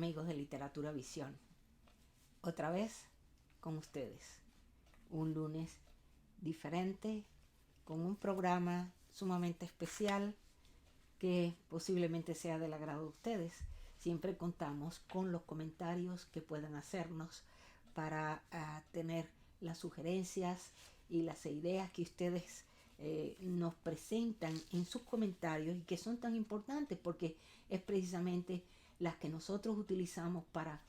amigos de Literatura Visión. Otra vez con ustedes. Un lunes diferente, con un programa sumamente especial que posiblemente sea del agrado de ustedes. Siempre contamos con los comentarios que puedan hacernos para tener las sugerencias y las ideas que ustedes nos presentan en sus comentarios y que son tan importantes porque es precisamente las que nosotros utilizamos para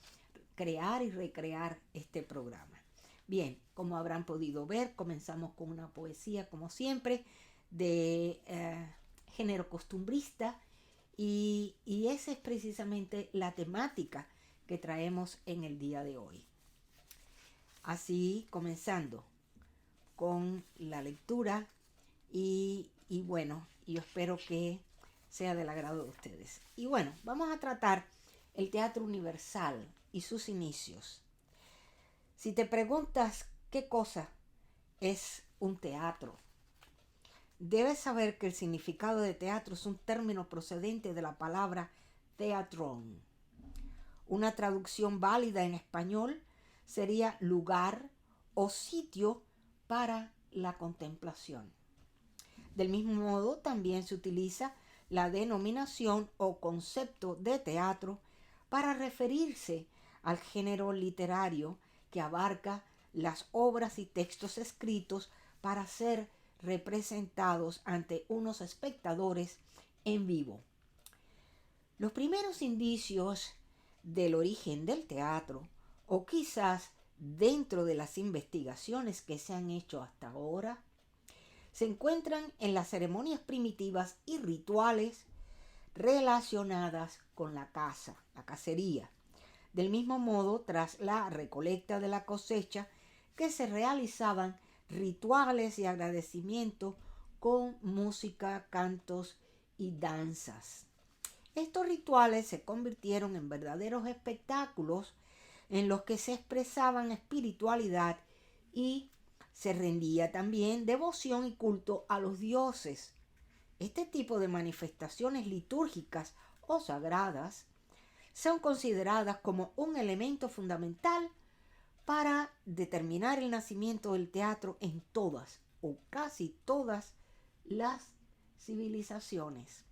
crear y recrear este programa. Bien, como habrán podido ver, comenzamos con una poesía, como siempre, de género costumbrista y esa es precisamente la temática que traemos en el día de hoy. Así, comenzando con la lectura y bueno, yo espero que sea del agrado de ustedes. Y bueno, vamos a tratar el teatro universal y sus inicios. Si te preguntas qué cosa es un teatro, debes saber que el significado de teatro es un término procedente de la palabra theatron. Una traducción válida en español sería lugar o sitio para la contemplación. Del mismo modo, también se utiliza la denominación o concepto de teatro para referirse al género literario que abarca las obras y textos escritos para ser representados ante unos espectadores en vivo. Los primeros indicios del origen del teatro, o quizás dentro de las investigaciones que se han hecho hasta ahora, se encuentran en las ceremonias primitivas y rituales relacionadas con la caza, la cacería. Del mismo modo, tras la recolecta de la cosecha, que se realizaban rituales y agradecimiento con música, cantos y danzas. Estos rituales se convirtieron en verdaderos espectáculos en los que se expresaban espiritualidad y se rendía también devoción y culto a los dioses. Este tipo de manifestaciones litúrgicas o sagradas son consideradas como un elemento fundamental para determinar el nacimiento del teatro en todas o casi todas las civilizaciones.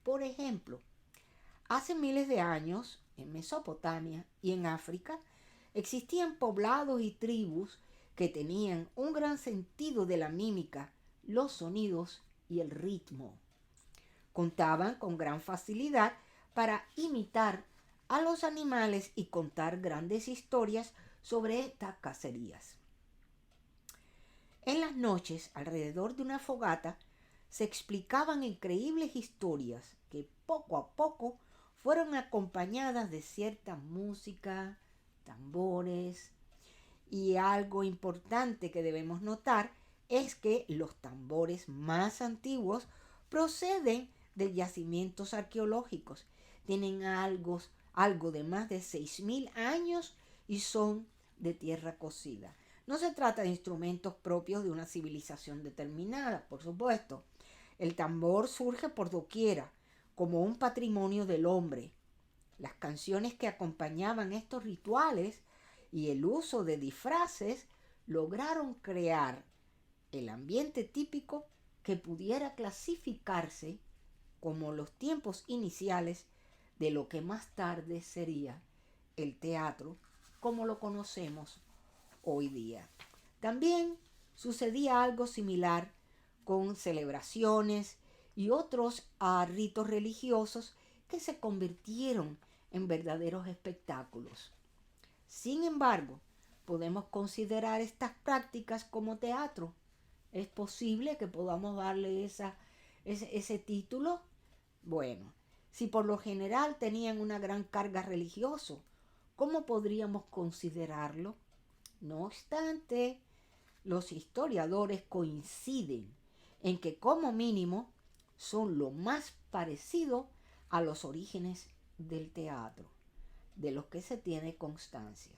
Por ejemplo, hace miles de años, en Mesopotamia y en África, existían poblados y tribus que tenían un gran sentido de la mímica, los sonidos y el ritmo. Contaban con gran facilidad para imitar a los animales y contar grandes historias sobre estas cacerías. En las noches, alrededor de una fogata, se explicaban increíbles historias que poco a poco fueron acompañadas de cierta música, tambores, y algo importante que debemos notar es que los tambores más antiguos proceden de yacimientos arqueológicos. Tienen algo de más de 6.000 años y son de tierra cocida. No se trata de instrumentos propios de una civilización determinada, por supuesto. El tambor surge por doquiera, como un patrimonio del hombre. Las canciones que acompañaban estos rituales y el uso de disfraces lograron crear el ambiente típico que pudiera clasificarse como los tiempos iniciales de lo que más tarde sería el teatro como lo conocemos hoy día. También sucedía algo similar con celebraciones y otros ritos religiosos que se convirtieron en verdaderos espectáculos. Sin embargo, podemos considerar estas prácticas como teatro. ¿Es posible que podamos darle ese título? Bueno, si por lo general tenían una gran carga religiosa, ¿cómo podríamos considerarlo? No obstante, los historiadores coinciden en que como mínimo son lo más parecido a los orígenes del teatro, de los que se tiene constancia.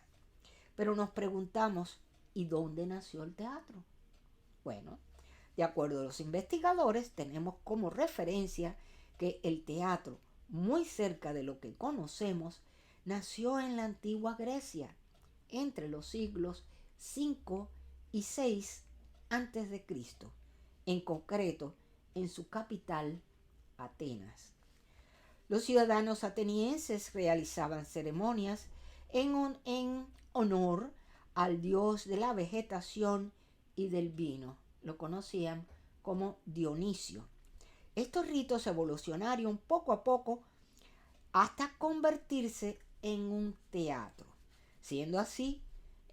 Pero nos preguntamos, ¿y dónde nació el teatro? Bueno, de acuerdo a los investigadores, tenemos como referencia que el teatro, muy cerca de lo que conocemos, nació en la antigua Grecia, entre los siglos 5 y 6 antes de Cristo, en concreto en su capital, Atenas. Los ciudadanos atenienses realizaban ceremonias en honor al dios de la vegetación y del vino. Lo conocían como Dionisio. Estos ritos evolucionaron poco a poco hasta convertirse en un teatro, siendo así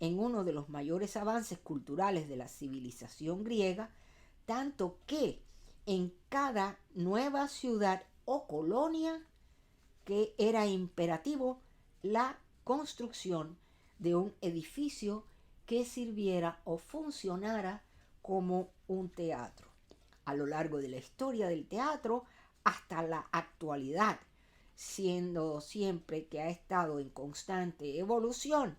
en uno de los mayores avances culturales de la civilización griega, tanto que en cada nueva ciudad o colonia que era imperativo la construcción de un edificio que sirviera o funcionara como un teatro. A lo largo de la historia del teatro hasta la actualidad, siendo siempre que ha estado en constante evolución.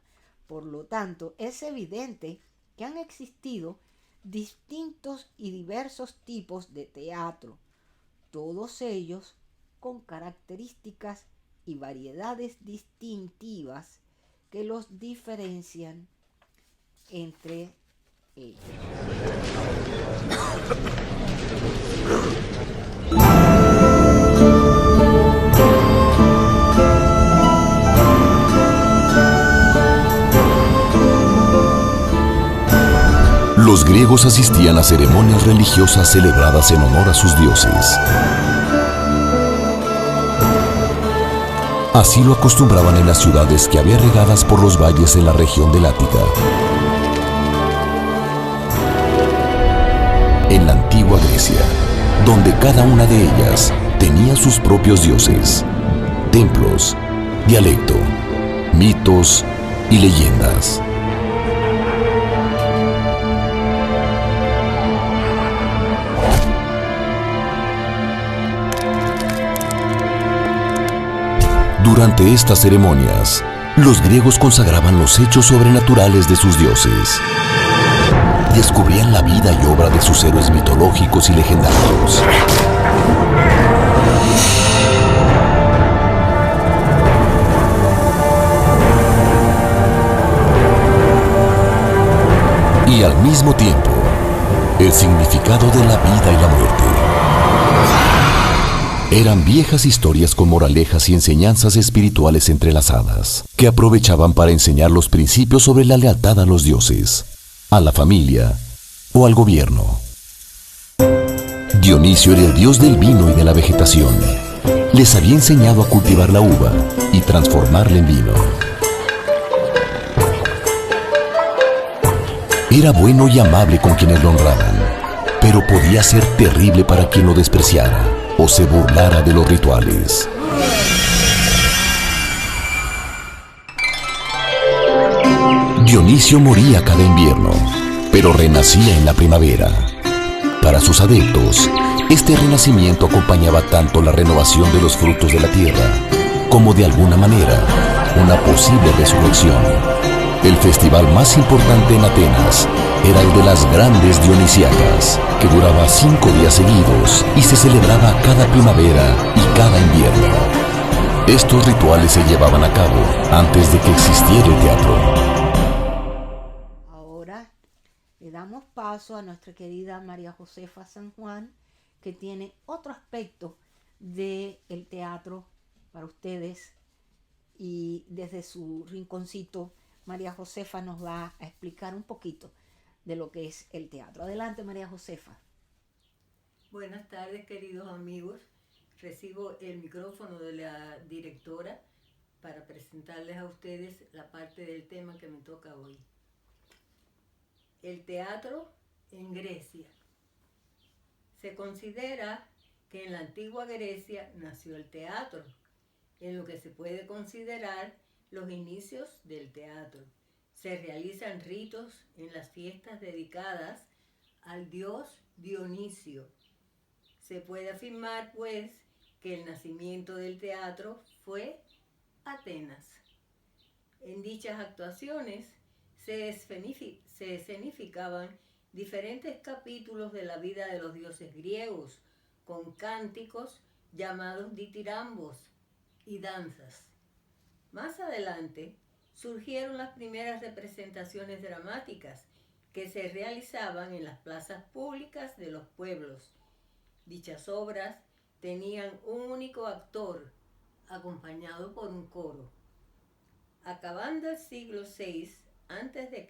Por lo tanto, es evidente que han existido distintos y diversos tipos de teatro, todos ellos con características y variedades distintivas que los diferencian entre ellos. Los griegos asistían a ceremonias religiosas celebradas en honor a sus dioses. Así lo acostumbraban en las ciudades que había regadas por los valles en la región del Ática. En la antigua Grecia, donde cada una de ellas tenía sus propios dioses, templos, dialecto, mitos y leyendas. Durante estas ceremonias, los griegos consagraban los hechos sobrenaturales de sus dioses. Descubrían la vida y obra de sus héroes mitológicos y legendarios. Y al mismo tiempo, el significado de la vida y la muerte. Eran viejas historias con moralejas y enseñanzas espirituales entrelazadas, que aprovechaban para enseñar los principios sobre la lealtad a los dioses, a la familia o al gobierno. Dionisio era el dios del vino y de la vegetación. Les había enseñado a cultivar la uva y transformarla en vino. Era bueno y amable con quienes lo honraban, pero podía ser terrible para quien lo despreciara o se burlara de los rituales. Dionisio moría cada invierno, pero renacía en la primavera. Para sus adeptos, este renacimiento acompañaba tanto la renovación de los frutos de la tierra, como de alguna manera, una posible resurrección. El festival más importante en Atenas era el de las grandes dionisíacas, que duraba 5 días seguidos y se celebraba cada primavera y cada invierno. Estos rituales se llevaban a cabo antes de que existiera el teatro. Ahora le damos paso a nuestra querida María Josefa San Juan, que tiene otro aspecto del teatro para ustedes, y desde su rinconcito María Josefa nos va a explicar un poquito de lo que es el teatro. Adelante, María Josefa. Buenas tardes, queridos amigos. Recibo el micrófono de la directora para presentarles a ustedes la parte del tema que me toca hoy. El teatro en Grecia. Se considera que en la antigua Grecia nació el teatro, en lo que se puede considerar los inicios del teatro. Se realizan ritos en las fiestas dedicadas al dios Dionisio. Se puede afirmar, pues, que el nacimiento del teatro fue Atenas. En dichas actuaciones se escenificaban diferentes capítulos de la vida de los dioses griegos, con cánticos llamados ditirambos y danzas. Más adelante surgieron las primeras representaciones dramáticas que se realizaban en las plazas públicas de los pueblos. Dichas obras tenían un único actor, acompañado por un coro. Acabando el siglo VI a.C.,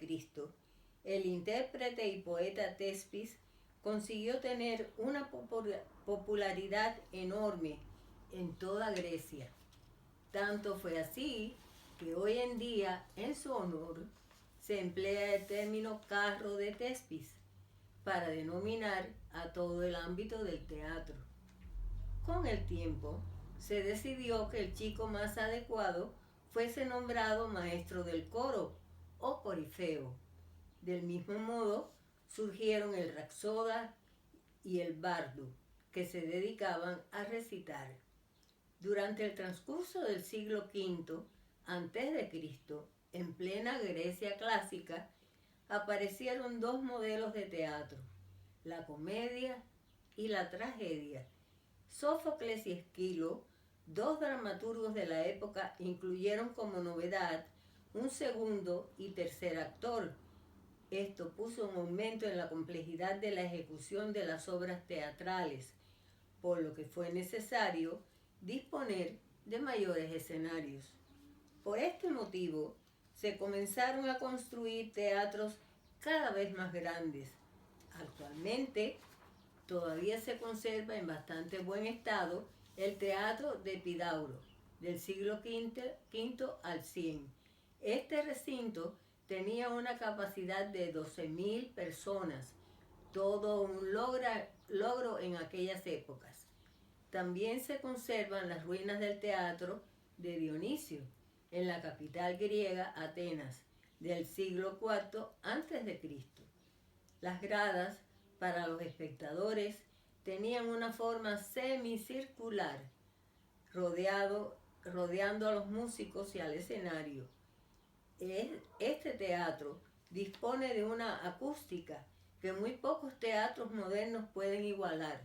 el intérprete y poeta Tespis consiguió tener una popularidad enorme en toda Grecia. Tanto fue así que hoy en día, en su honor, se emplea el término carro de Tespis para denominar a todo el ámbito del teatro. Con el tiempo, se decidió que el chico más adecuado fuese nombrado maestro del coro o corifeo. Del mismo modo, surgieron el rapsoda y el bardo, que se dedicaban a recitar. Durante el transcurso del siglo V a.C., en plena Grecia clásica, aparecieron dos modelos de teatro, la comedia y la tragedia. Sófocles y Esquilo, dos dramaturgos de la época, incluyeron como novedad un segundo y tercer actor. Esto puso un aumento en la complejidad de la ejecución de las obras teatrales, por lo que fue necesario disponer de mayores escenarios. Por este motivo, se comenzaron a construir teatros cada vez más grandes. Actualmente, todavía se conserva en bastante buen estado el Teatro de Epidauro, del siglo V al 100. Este recinto tenía una capacidad de 12.000 personas, todo un logro en aquellas épocas. También se conservan las ruinas del teatro de Dionisio, en la capital griega, Atenas, del siglo IV a.C. Las gradas para los espectadores tenían una forma semicircular, rodeando a los músicos y al escenario. Este teatro dispone de una acústica que muy pocos teatros modernos pueden igualar.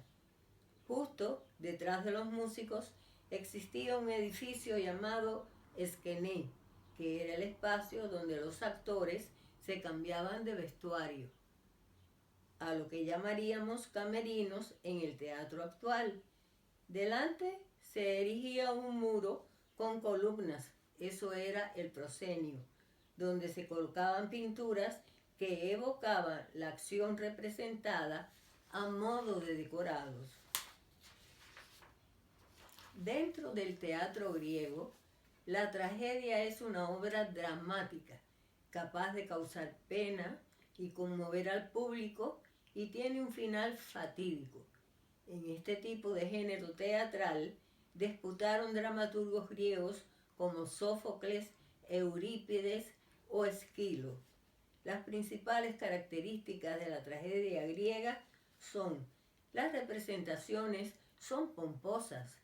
Justo detrás de los músicos existía un edificio llamado esquené, que era el espacio donde los actores se cambiaban de vestuario, a lo que llamaríamos camerinos en el teatro actual. Delante se erigía un muro con columnas, eso era el proscenio, donde se colocaban pinturas que evocaban la acción representada a modo de decorados. Dentro del teatro griego, la tragedia es una obra dramática, capaz de causar pena y conmover al público, y tiene un final fatídico. En este tipo de género teatral disputaron dramaturgos griegos como Sófocles, Eurípides o Esquilo. Las principales características de la tragedia griega son: las representaciones son pomposas,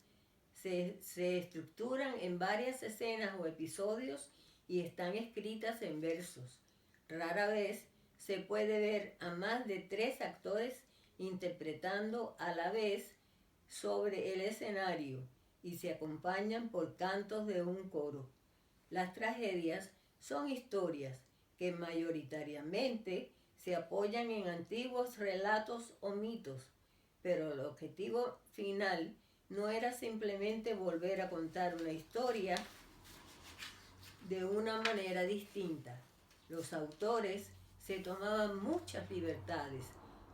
se estructuran en varias escenas o episodios y están escritas en versos. Rara vez se puede ver a más de 3 actores interpretando a la vez sobre el escenario y se acompañan por cantos de un coro. Las tragedias son historias que mayoritariamente se apoyan en antiguos relatos o mitos, pero el objetivo final no era simplemente volver a contar una historia de una manera distinta. Los autores se tomaban muchas libertades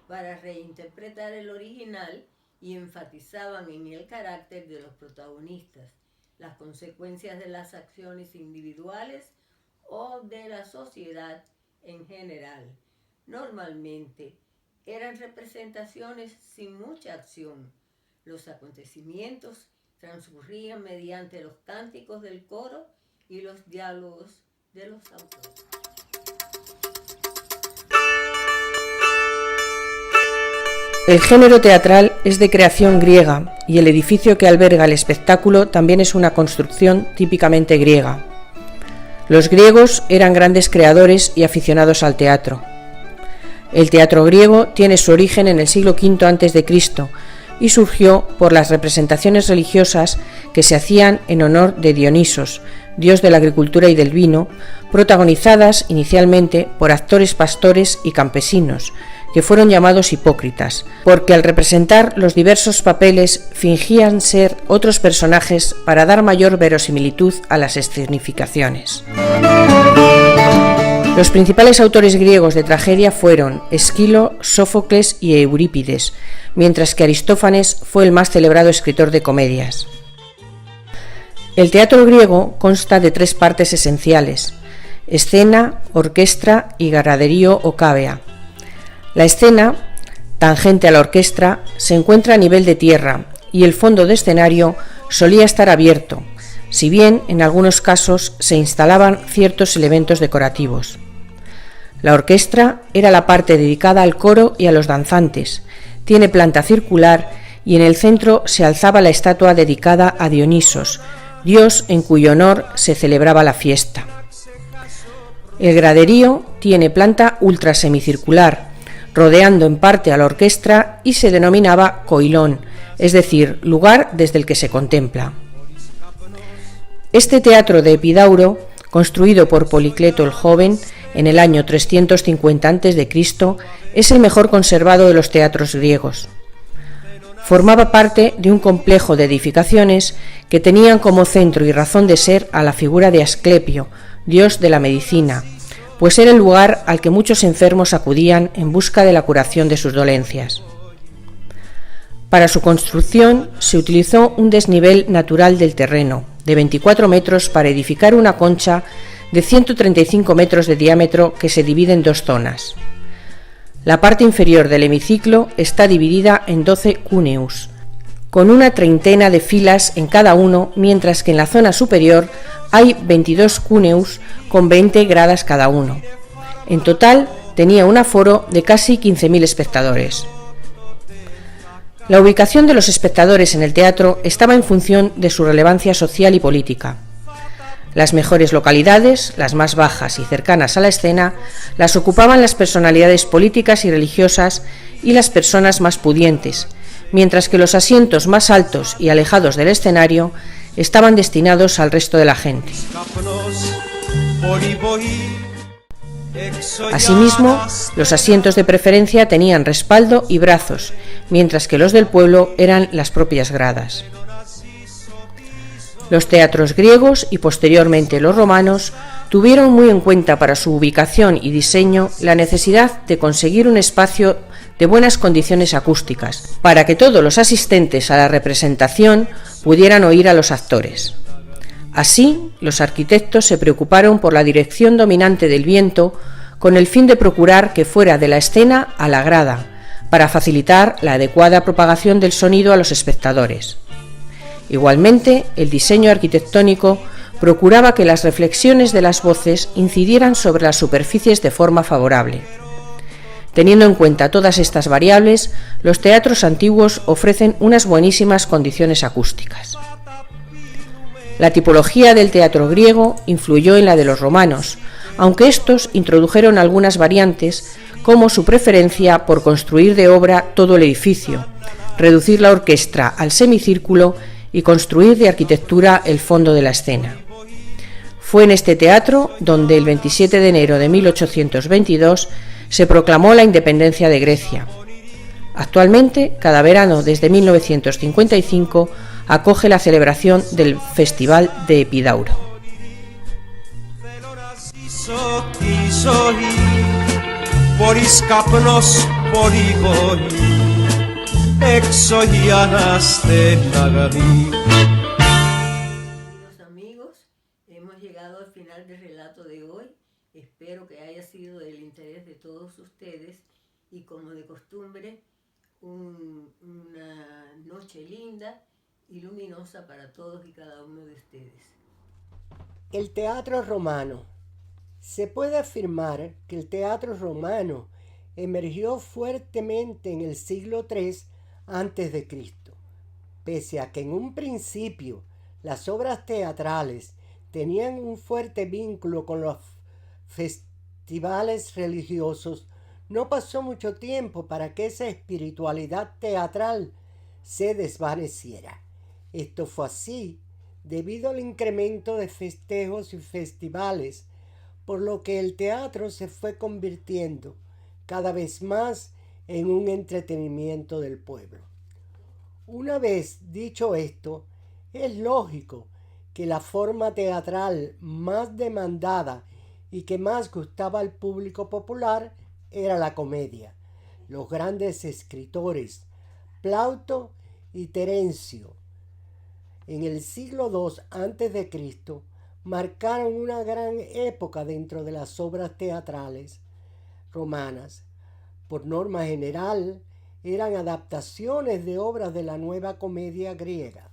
para reinterpretar el original y enfatizaban en el carácter de los protagonistas, las consecuencias de las acciones individuales o de la sociedad en general. Normalmente eran representaciones sin mucha acción. Los acontecimientos transcurrían mediante los cánticos del coro y los diálogos de los autores. El género teatral es de creación griega y el edificio que alberga el espectáculo también es una construcción típicamente griega. Los griegos eran grandes creadores y aficionados al teatro. El teatro griego tiene su origen en el siglo V a.C. y surgió por las representaciones religiosas que se hacían en honor de Dionisos, dios de la agricultura y del vino, protagonizadas inicialmente por actores pastores y campesinos, que fueron llamados hipócritas, porque al representar los diversos papeles fingían ser otros personajes para dar mayor verosimilitud a las escenificaciones. Los principales autores griegos de tragedia fueron Esquilo, Sófocles y Eurípides, mientras que Aristófanes fue el más celebrado escritor de comedias. El teatro griego consta de 3 partes esenciales: escena, orquestra y graderío o cavea. La escena, tangente a la orquestra, se encuentra a nivel de tierra y el fondo de escenario solía estar abierto, si bien en algunos casos se instalaban ciertos elementos decorativos. La orquestra era la parte dedicada al coro y a los danzantes, tiene planta circular y en el centro se alzaba la estatua dedicada a Dionisos, dios en cuyo honor se celebraba la fiesta. El graderío tiene planta ultrasemicircular, rodeando en parte a la orquestra y se denominaba coilón, es decir, lugar desde el que se contempla. Este teatro de Epidauro, construido por Policleto el Joven en el año 350 a.C., es el mejor conservado de los teatros griegos. Formaba parte de un complejo de edificaciones que tenían como centro y razón de ser a la figura de Asclepio, dios de la medicina, pues era el lugar al que muchos enfermos acudían en busca de la curación de sus dolencias. Para su construcción se utilizó un desnivel natural del terreno, de 24 metros, para edificar una concha de 135 metros de diámetro que se divide en 2 zonas. La parte inferior del hemiciclo está dividida en 12 cúneus, con una treintena de filas en cada uno, mientras que en la zona superior hay 22 cúneus con 20 gradas cada uno. En total tenía un aforo de casi 15.000 espectadores. La ubicación de los espectadores en el teatro estaba en función de su relevancia social y política. Las mejores localidades, las más bajas y cercanas a la escena, las ocupaban las personalidades políticas y religiosas y las personas más pudientes, mientras que los asientos más altos y alejados del escenario estaban destinados al resto de la gente. Asimismo, los asientos de preferencia tenían respaldo y brazos, mientras que los del pueblo eran las propias gradas. Los teatros griegos y posteriormente los romanos tuvieron muy en cuenta para su ubicación y diseño la necesidad de conseguir un espacio de buenas condiciones acústicas, para que todos los asistentes a la representación pudieran oír a los actores. Así, los arquitectos se preocuparon por la dirección dominante del viento con el fin de procurar que fuera de la escena a la grada, para facilitar la adecuada propagación del sonido a los espectadores. Igualmente, el diseño arquitectónico procuraba que las reflexiones de las voces incidieran sobre las superficies de forma favorable. Teniendo en cuenta todas estas variables, los teatros antiguos ofrecen unas buenísimas condiciones acústicas. La tipología del teatro griego influyó en la de los romanos, aunque estos introdujeron algunas variantes, como su preferencia por construir de obra todo el edificio, reducir la orquestra al semicírculo y construir de arquitectura el fondo de la escena. Fue en este teatro donde el 27 de enero de 1822 se proclamó la independencia de Grecia. Actualmente, cada verano desde 1955, acoge la celebración del Festival de Epidauro. Amigos, hemos llegado al final del relato de hoy. Espero que haya sido del interés de todos ustedes y, como de costumbre, una noche linda y luminosa para todos y cada uno de ustedes. El teatro romano. Se puede afirmar que el teatro romano emergió fuertemente en el siglo III a.C., pese a que en un principio las obras teatrales tenían un fuerte vínculo con los festivales religiosos. No pasó mucho tiempo para que esa espiritualidad teatral se desvaneciera. Esto fue así debido al incremento de festejos y festivales, por lo que el teatro se fue convirtiendo cada vez más en un entretenimiento del pueblo. Una vez dicho esto, es lógico que la forma teatral más demandada y que más gustaba al público popular era la comedia. Los grandes escritores Plauto y Terencio en el siglo II a.C. marcaron una gran época dentro de las obras teatrales romanas. Por norma general, eran adaptaciones de obras de la Nueva Comedia griega.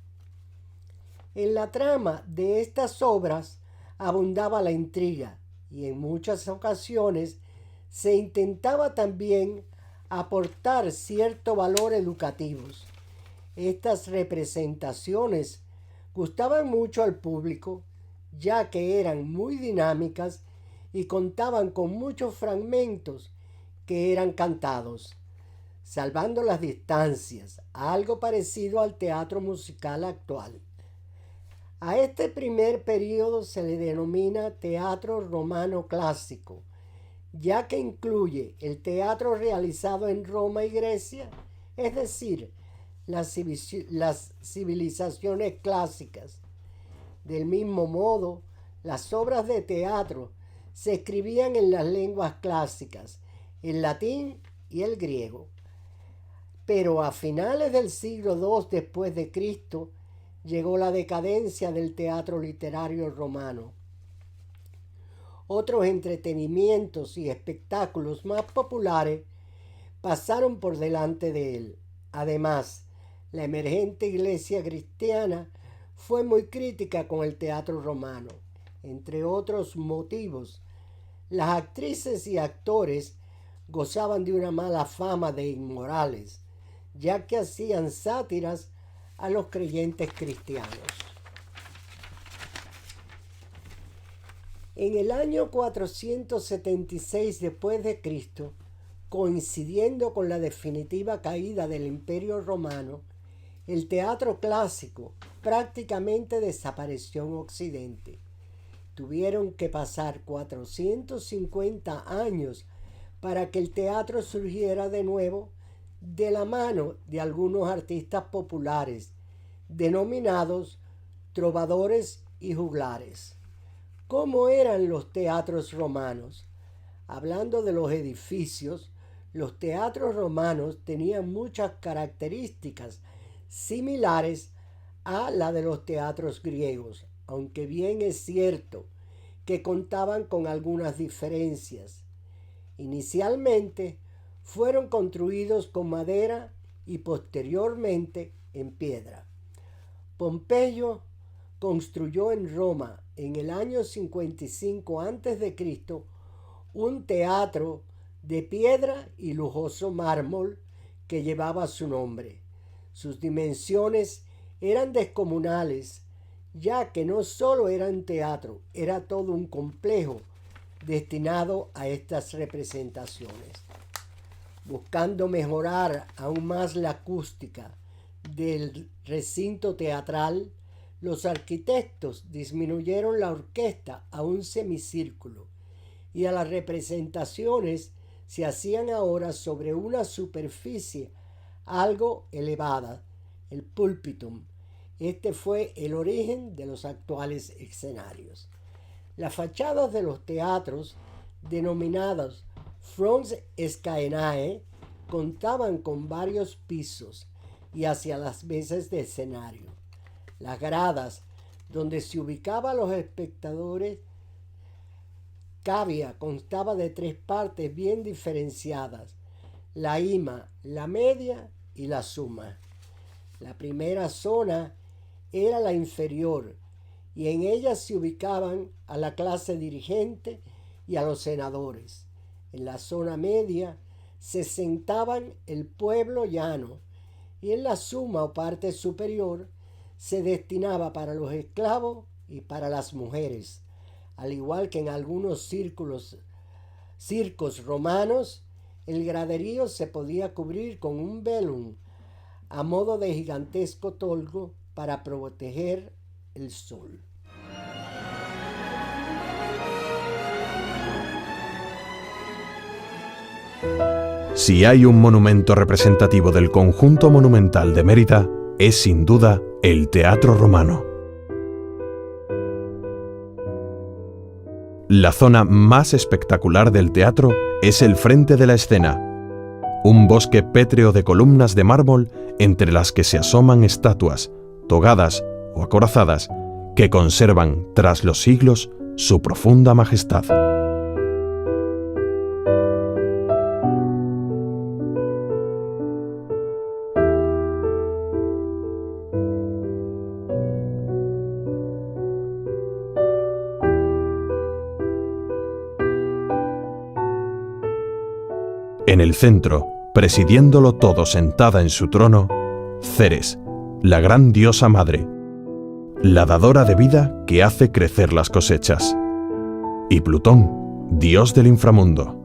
En la trama de estas obras abundaba la intriga y en muchas ocasiones se intentaba también aportar cierto valor educativos. Estas representaciones gustaban mucho al público, ya que eran muy dinámicas y contaban con muchos fragmentos que eran cantados, salvando las distancias, algo parecido al teatro musical actual. A este primer período se le denomina teatro romano clásico, ya que incluye el teatro realizado en Roma y Grecia, es decir, las civilizaciones clásicas. Del mismo modo, las obras de teatro se escribían en las lenguas clásicas, el latín y el griego. Pero a finales del siglo II después de Cristo llegó la decadencia del teatro literario romano. Otros entretenimientos y espectáculos más populares pasaron por delante de él. Además, la emergente iglesia cristiana fue muy crítica con el teatro romano. Entre otros motivos, las actrices y actores gozaban de una mala fama de inmorales, ya que hacían sátiras a los creyentes cristianos. En el año 476 después de Cristo, coincidiendo con la definitiva caída del Imperio Romano, el teatro clásico prácticamente desapareció en Occidente. Tuvieron que pasar 450 años para que el teatro surgiera de nuevo de la mano de algunos artistas populares, denominados trovadores y juglares. ¿Cómo eran los teatros romanos? Hablando de los edificios, los teatros romanos tenían muchas características similares a la de los teatros griegos, aunque bien es cierto que contaban con algunas diferencias. Inicialmente fueron construidos con madera y posteriormente en piedra. Pompeyo construyó en Roma en el año 55 a.C. un teatro de piedra y lujoso mármol que llevaba su nombre. Sus dimensiones eran descomunales, ya que no solo era un teatro, era todo un complejo destinado a estas representaciones. Buscando mejorar aún más la acústica del recinto teatral, los arquitectos disminuyeron la orquesta a un semicírculo y a las representaciones se hacían ahora sobre una superficie algo elevada, el púlpitum. Este fue el origen de los actuales escenarios. Las fachadas de los teatros, denominados fronts scaenae, contaban con varios pisos y hacia las mesas de escenario. Las gradas donde se ubicaban los espectadores constaba de 3 partes bien diferenciadas: la ima, la media y la suma. La primera zona era la inferior y en ella se ubicaban a la clase dirigente y a los senadores. En la zona media se sentaban el pueblo llano y en la suma o parte superior se destinaba para los esclavos y para las mujeres, al igual que en algunos circos romanos. El graderío se podía cubrir con un velum a modo de gigantesco toldo para proteger el sol. Si hay un monumento representativo del conjunto monumental de Mérida, es sin duda el Teatro Romano. La zona más espectacular del teatro es el frente de la escena, un bosque pétreo de columnas de mármol entre las que se asoman estatuas, togadas o acorazadas, que conservan, tras los siglos, su profunda majestad. En el centro, presidiéndolo todo sentada en su trono, Ceres, la gran diosa madre, la dadora de vida que hace crecer las cosechas, y Plutón, dios del inframundo.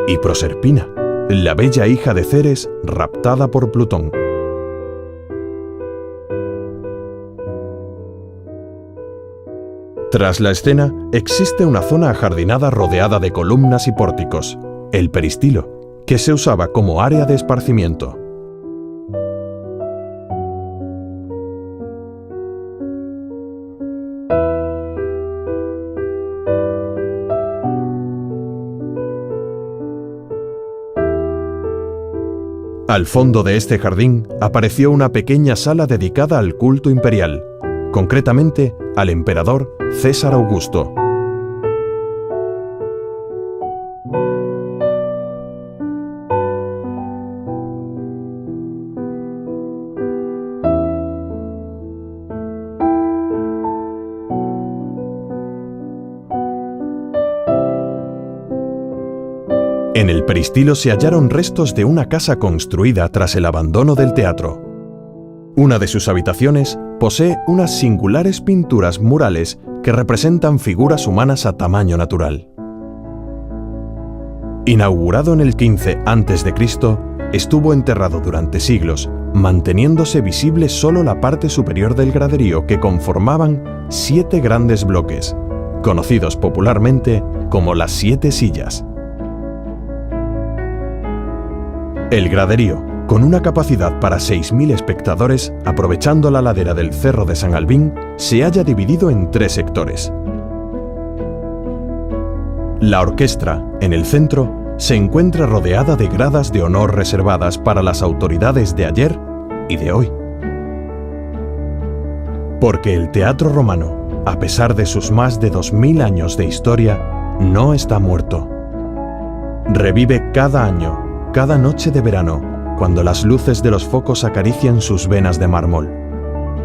Y Proserpina, la bella hija de Ceres raptada por Plutón. Tras la escena existe una zona ajardinada rodeada de columnas y pórticos, el peristilo, que se usaba como área de esparcimiento. Al fondo de este jardín apareció una pequeña sala dedicada al culto imperial, concretamente al emperador César Augusto. En el peristilo se hallaron restos de una casa construida tras el abandono del teatro. Una de sus habitaciones posee unas singulares pinturas murales que representan figuras humanas a tamaño natural. Inaugurado en el 15 a.C., estuvo enterrado durante siglos, manteniéndose visible solo la parte superior del graderío que conformaban 7 grandes bloques, conocidos popularmente como las 7 sillas. El graderío, con una capacidad para 6.000 espectadores, aprovechando la ladera del Cerro de San Albín, se halla dividido en 3 sectores. La orquestra, en el centro, se encuentra rodeada de gradas de honor reservadas para las autoridades de ayer y de hoy. Porque el teatro romano, a pesar de sus más de 2.000 años de historia, no está muerto. Revive cada año, cada noche de verano, cuando las luces de los focos acarician sus venas de mármol,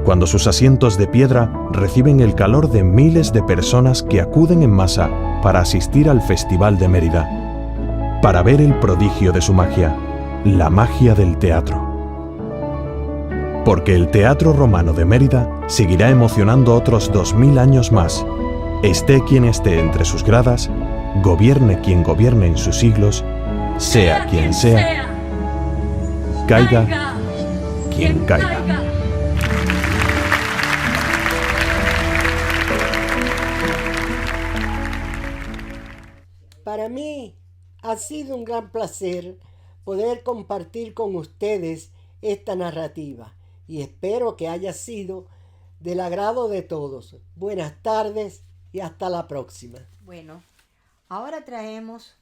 cuando sus asientos de piedra reciben el calor de miles de personas que acuden en masa para asistir al Festival de Mérida, para ver el prodigio de su magia, la magia del teatro. Porque el Teatro Romano de Mérida seguirá emocionando otros 2.000 años más, esté quien esté entre sus gradas, gobierne quien gobierne en sus siglos, sea quien sea, caiga quien caiga. Para mí ha sido un gran placer poder compartir con ustedes esta narrativa y espero que haya sido del agrado de todos. Buenas tardes y hasta la próxima. Bueno, ahora traemos,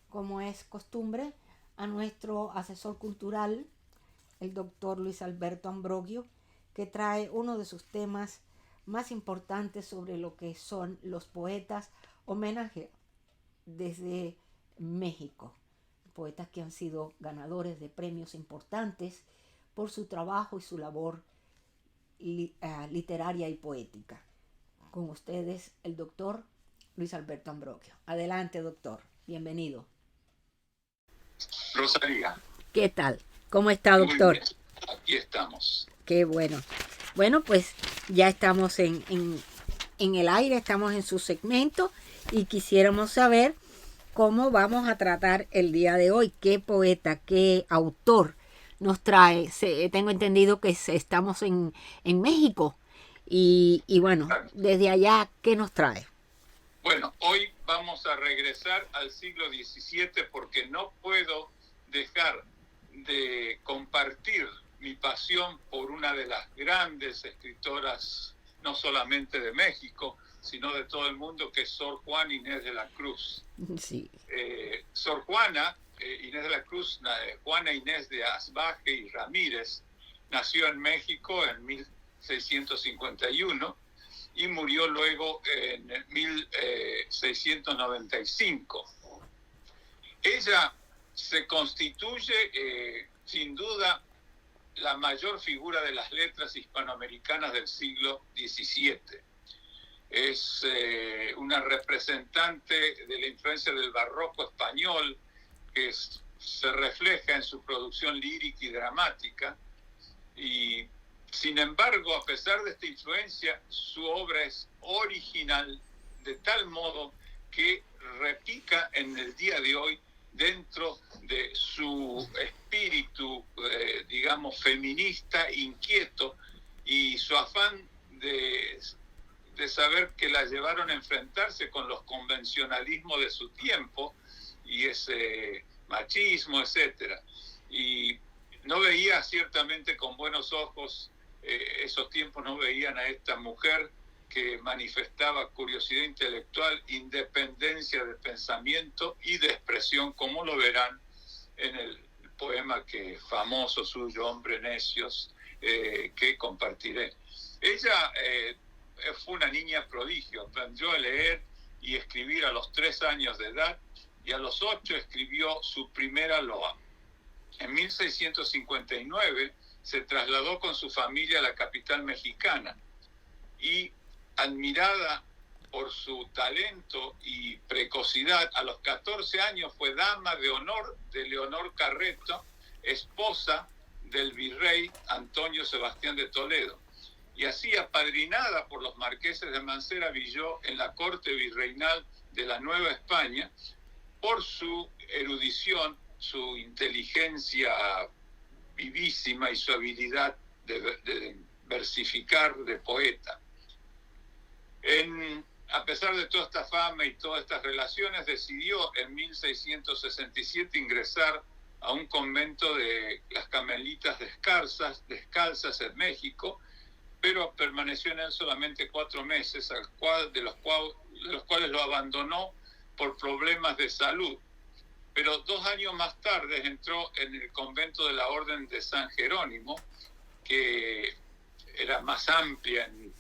como es costumbre, a nuestro asesor cultural, el doctor Luis Alberto Ambrogio, que trae uno de sus temas más importantes sobre lo que son los poetas homenaje desde México. Poetas que han sido ganadores de premios importantes por su trabajo y su labor literaria y poética. Con ustedes, el doctor Luis Alberto Ambrogio. Adelante, doctor. Bienvenido. Rosalía. ¿Qué tal? ¿Cómo está, doctor? Muy bien. Aquí estamos. Qué bueno. Bueno, pues ya estamos en el aire, estamos en su segmento y quisiéramos saber cómo vamos a tratar el día de hoy, qué poeta, qué autor nos trae. Tengo entendido que estamos en México y bueno, desde allá, ¿qué nos trae? Bueno, hoy vamos a regresar al siglo XVII porque no puedo dejar de compartir mi pasión por una de las grandes escritoras, no solamente de México, sino de todo el mundo, que es Sor Juana Inés de la Cruz. Sí. Sor Juana Inés de la Cruz, Juana Inés de Asbaje y Ramírez, nació en México en 1651 y murió luego en 1695. Ella se constituye sin duda la mayor figura de las letras hispanoamericanas del siglo XVII. Es una representante de la influencia del barroco español que se refleja en su producción lírica y dramática, y sin embargo, a pesar de esta influencia, su obra es original de tal modo que repica en el día de hoy dentro de su espíritu, digamos, feminista, inquieto, y su afán de saber que la llevaron a enfrentarse con los convencionalismos de su tiempo y ese machismo, etcétera. Y no veía ciertamente con buenos ojos, esos tiempos no veían a esta mujer que manifestaba curiosidad intelectual, independencia de pensamiento y de expresión, como lo verán en el poema famoso suyo, Hombre Necios, que compartiré. Ella fue una niña prodigio, aprendió a leer y escribir a los 3 años de edad y a los 8 escribió su primera loa. En 1659 se trasladó con su familia a la capital mexicana y, admirada por su talento y precocidad, a los 14 años fue dama de honor de Leonor Carreto, esposa del virrey Antonio Sebastián de Toledo, y así apadrinada por los marqueses de Mancera Villó en la corte virreinal de la Nueva España, por su erudición, su inteligencia vivísima y su habilidad de versificar, de poeta. A pesar de toda esta fama y todas estas relaciones, decidió en 1667 ingresar a un convento de las Carmelitas descalzas en México, pero permaneció en él solamente 4 meses, de los cuales lo abandonó por problemas de salud. Pero 2 años más tarde entró en el convento de la Orden de San Jerónimo, que era más amplia en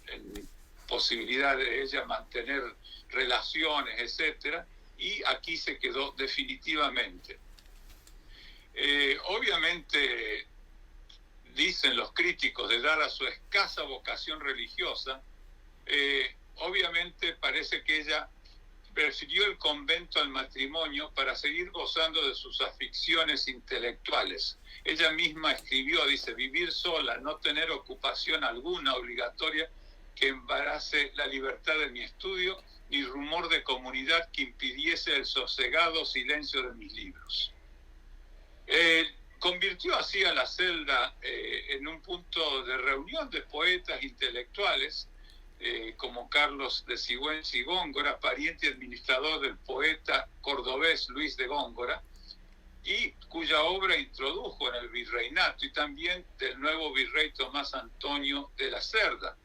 posibilidad de ella mantener relaciones, etcétera, y aquí se quedó definitivamente. Obviamente, dicen los críticos, de dada su escasa vocación religiosa, obviamente parece que ella prefirió el convento al matrimonio para seguir gozando de sus aficiones intelectuales. Ella misma escribió, dice: vivir sola, no tener ocupación alguna obligatoria que embarace la libertad de mi estudio, ni rumor de comunidad que impidiese el sosegado silencio de mis libros. Convirtió así a la celda en un punto de reunión de poetas intelectuales, como Carlos de Sigüenza y Góngora, pariente y administrador del poeta cordobés Luis de Góngora, y cuya obra introdujo en el virreinato, y también del nuevo virrey Tomás Antonio de la Cerda,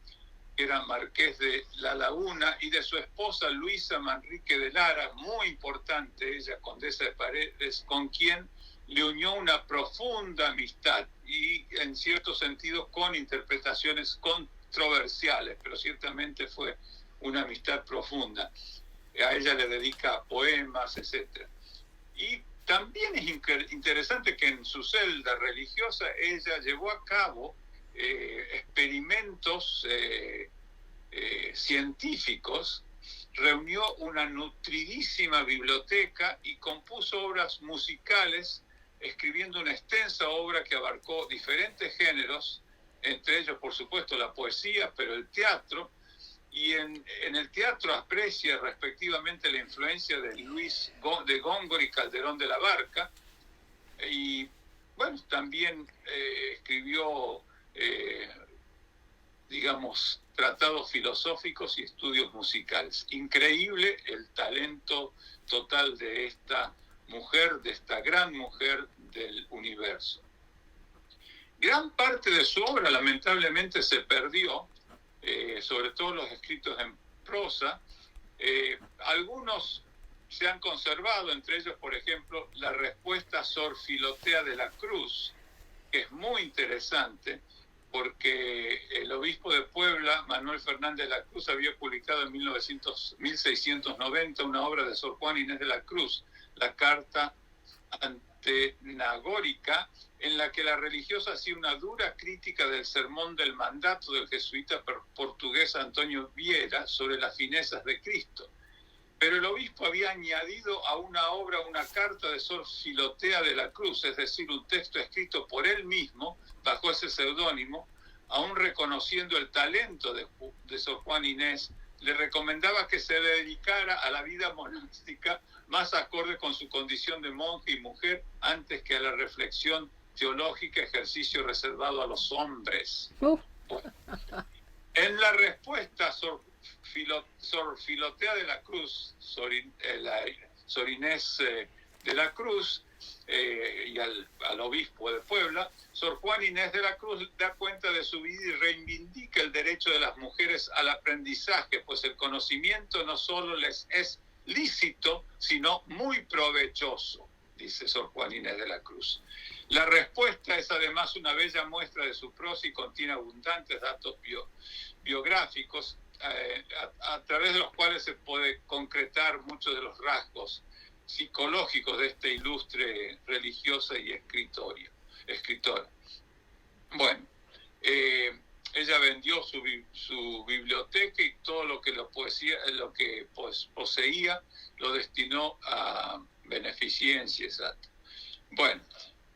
que era marqués de La Laguna, y de su esposa Luisa Manrique de Lara, muy importante ella, condesa de Paredes, con quien le unió una profunda amistad y en cierto sentido con interpretaciones controversiales, pero ciertamente fue una amistad profunda. A ella le dedica poemas, etc. Y también es interesante que en su celda religiosa ella llevó a cabo experimentos científicos, reunió una nutridísima biblioteca y compuso obras musicales, escribiendo una extensa obra que abarcó diferentes géneros, entre ellos, por supuesto, la poesía, pero el teatro, y en el teatro aprecia respectivamente la influencia de de Góngora y Calderón de la Barca, y bueno, también escribió, digamos, tratados filosóficos y estudios musicales. Increíble el talento total de esta mujer, de esta gran mujer del universo. Gran parte de su obra lamentablemente se perdió, sobre todo los escritos en prosa. Algunos se han conservado, entre ellos, por ejemplo, la respuesta a Sor Filotea de la Cruz, que es muy interesante, porque el obispo de Puebla, Manuel Fernández de la Cruz, había publicado en 1690 una obra de Sor Juana Inés de la Cruz, la Carta Antenagórica, en la que la religiosa hacía una dura crítica del sermón del mandato del jesuita portugués Antonio Vieira sobre las finezas de Cristo. Pero el obispo había añadido a una obra una carta de Sor Filotea de la Cruz, es decir, un texto escrito por él mismo, bajo ese seudónimo, aún reconociendo el talento de Sor Juana Inés, le recomendaba que se dedicara a la vida monástica más acorde con su condición de monje y mujer, antes que a la reflexión teológica, ejercicio reservado a los hombres. Bueno, en la respuesta, Sor Filotea de la Cruz, Sor Inés de la Cruz, y al obispo de Puebla, Sor Juana Inés de la Cruz da cuenta de su vida y reivindica el derecho de las mujeres al aprendizaje, pues el conocimiento no solo les es lícito, sino muy provechoso, dice Sor Juana Inés de la Cruz. La respuesta es además una bella muestra de su prosa y contiene abundantes datos biográficos, a través de los cuales se puede concretar muchos de los rasgos psicológicos de esta ilustre religiosa y escritora. Bueno, ella vendió su biblioteca y todo lo que poseía lo destinó a beneficencia. Bueno,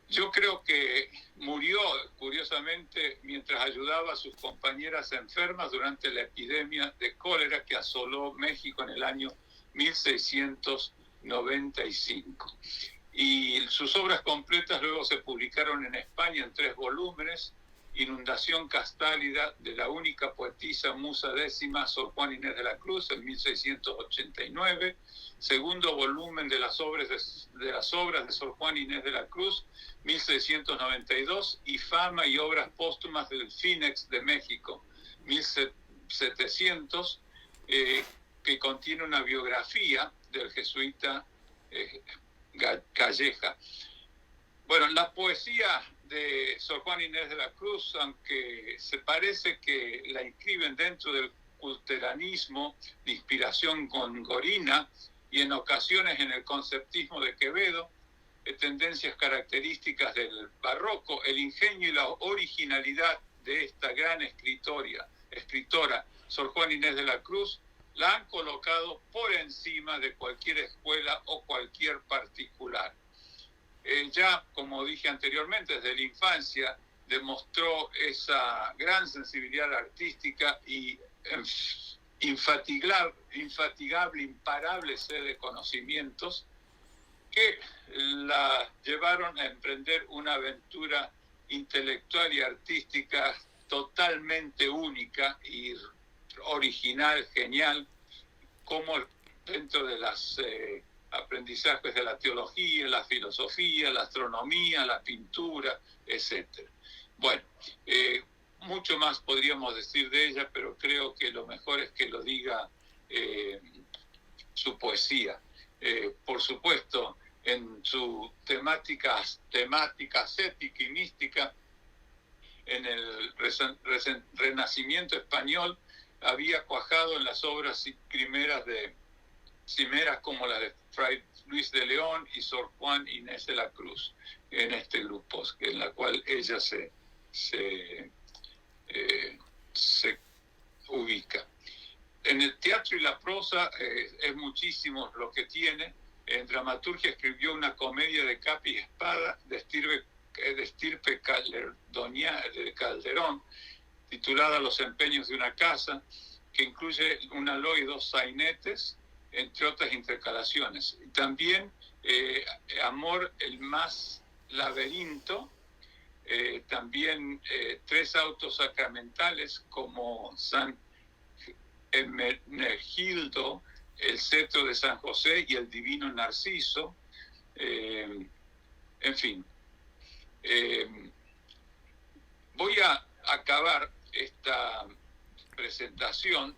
yo creo que murió, curiosamente, mientras ayudaba a sus compañeras enfermas durante la epidemia de cólera que asoló México en el año 1695. Y sus obras completas luego se publicaron en España en 3 volúmenes: Inundación Castálida, de la única poetisa musa décima Sor Juana Inés de la Cruz, en 1689, segundo volumen de las obras de Sor Juana Inés de la Cruz, 1692, y Fama y obras póstumas del Finex de México, 1700, que contiene una biografía del jesuita Calleja. Bueno, la poesía de Sor Juana Inés de la Cruz, aunque se parece que la inscriben dentro del culteranismo de inspiración gongorina y en ocasiones en el conceptismo de Quevedo, tendencias características del barroco, el ingenio y la originalidad de esta gran escritora Sor Juana Inés de la Cruz, la han colocado por encima de cualquier escuela o cualquier particular. Ya, como dije anteriormente, desde la infancia demostró esa gran sensibilidad artística y infatigable, imparable sed de conocimientos que la llevaron a emprender una aventura intelectual y artística totalmente única y original, genial, como dentro de las aprendizajes de la teología, la filosofía, la astronomía, la pintura, etc. Bueno, mucho más podríamos decir de ella, pero creo que lo mejor es que lo diga su poesía. Por supuesto, en su temática ascética y mística, en el Renacimiento español, había cuajado en las obras cimeras como la de Fray Luis de León y Sor Juana Inés de la Cruz, en este grupo, en la cual ella se ubica. En el teatro y la prosa es muchísimo lo que tiene. En dramaturgia escribió una comedia de capa y espada de estirpe Calderón, titulada Los empeños de una casa, que incluye un aló y 2 sainetes, entre otras intercalaciones. También Amor el más laberinto, también 3 autos sacramentales como San Hermenegildo, el cetro de San José y el divino Narciso. En fin, voy a acabar esta presentación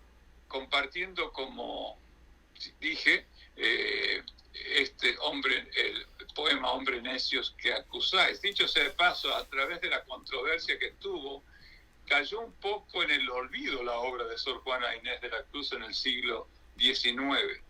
compartiendo, como dije, este hombre, el poema Hombre necios que acusáis. Dicho sea de paso, a través de la controversia que tuvo, cayó un poco en el olvido la obra de Sor Juana Inés de la Cruz en el siglo XIX.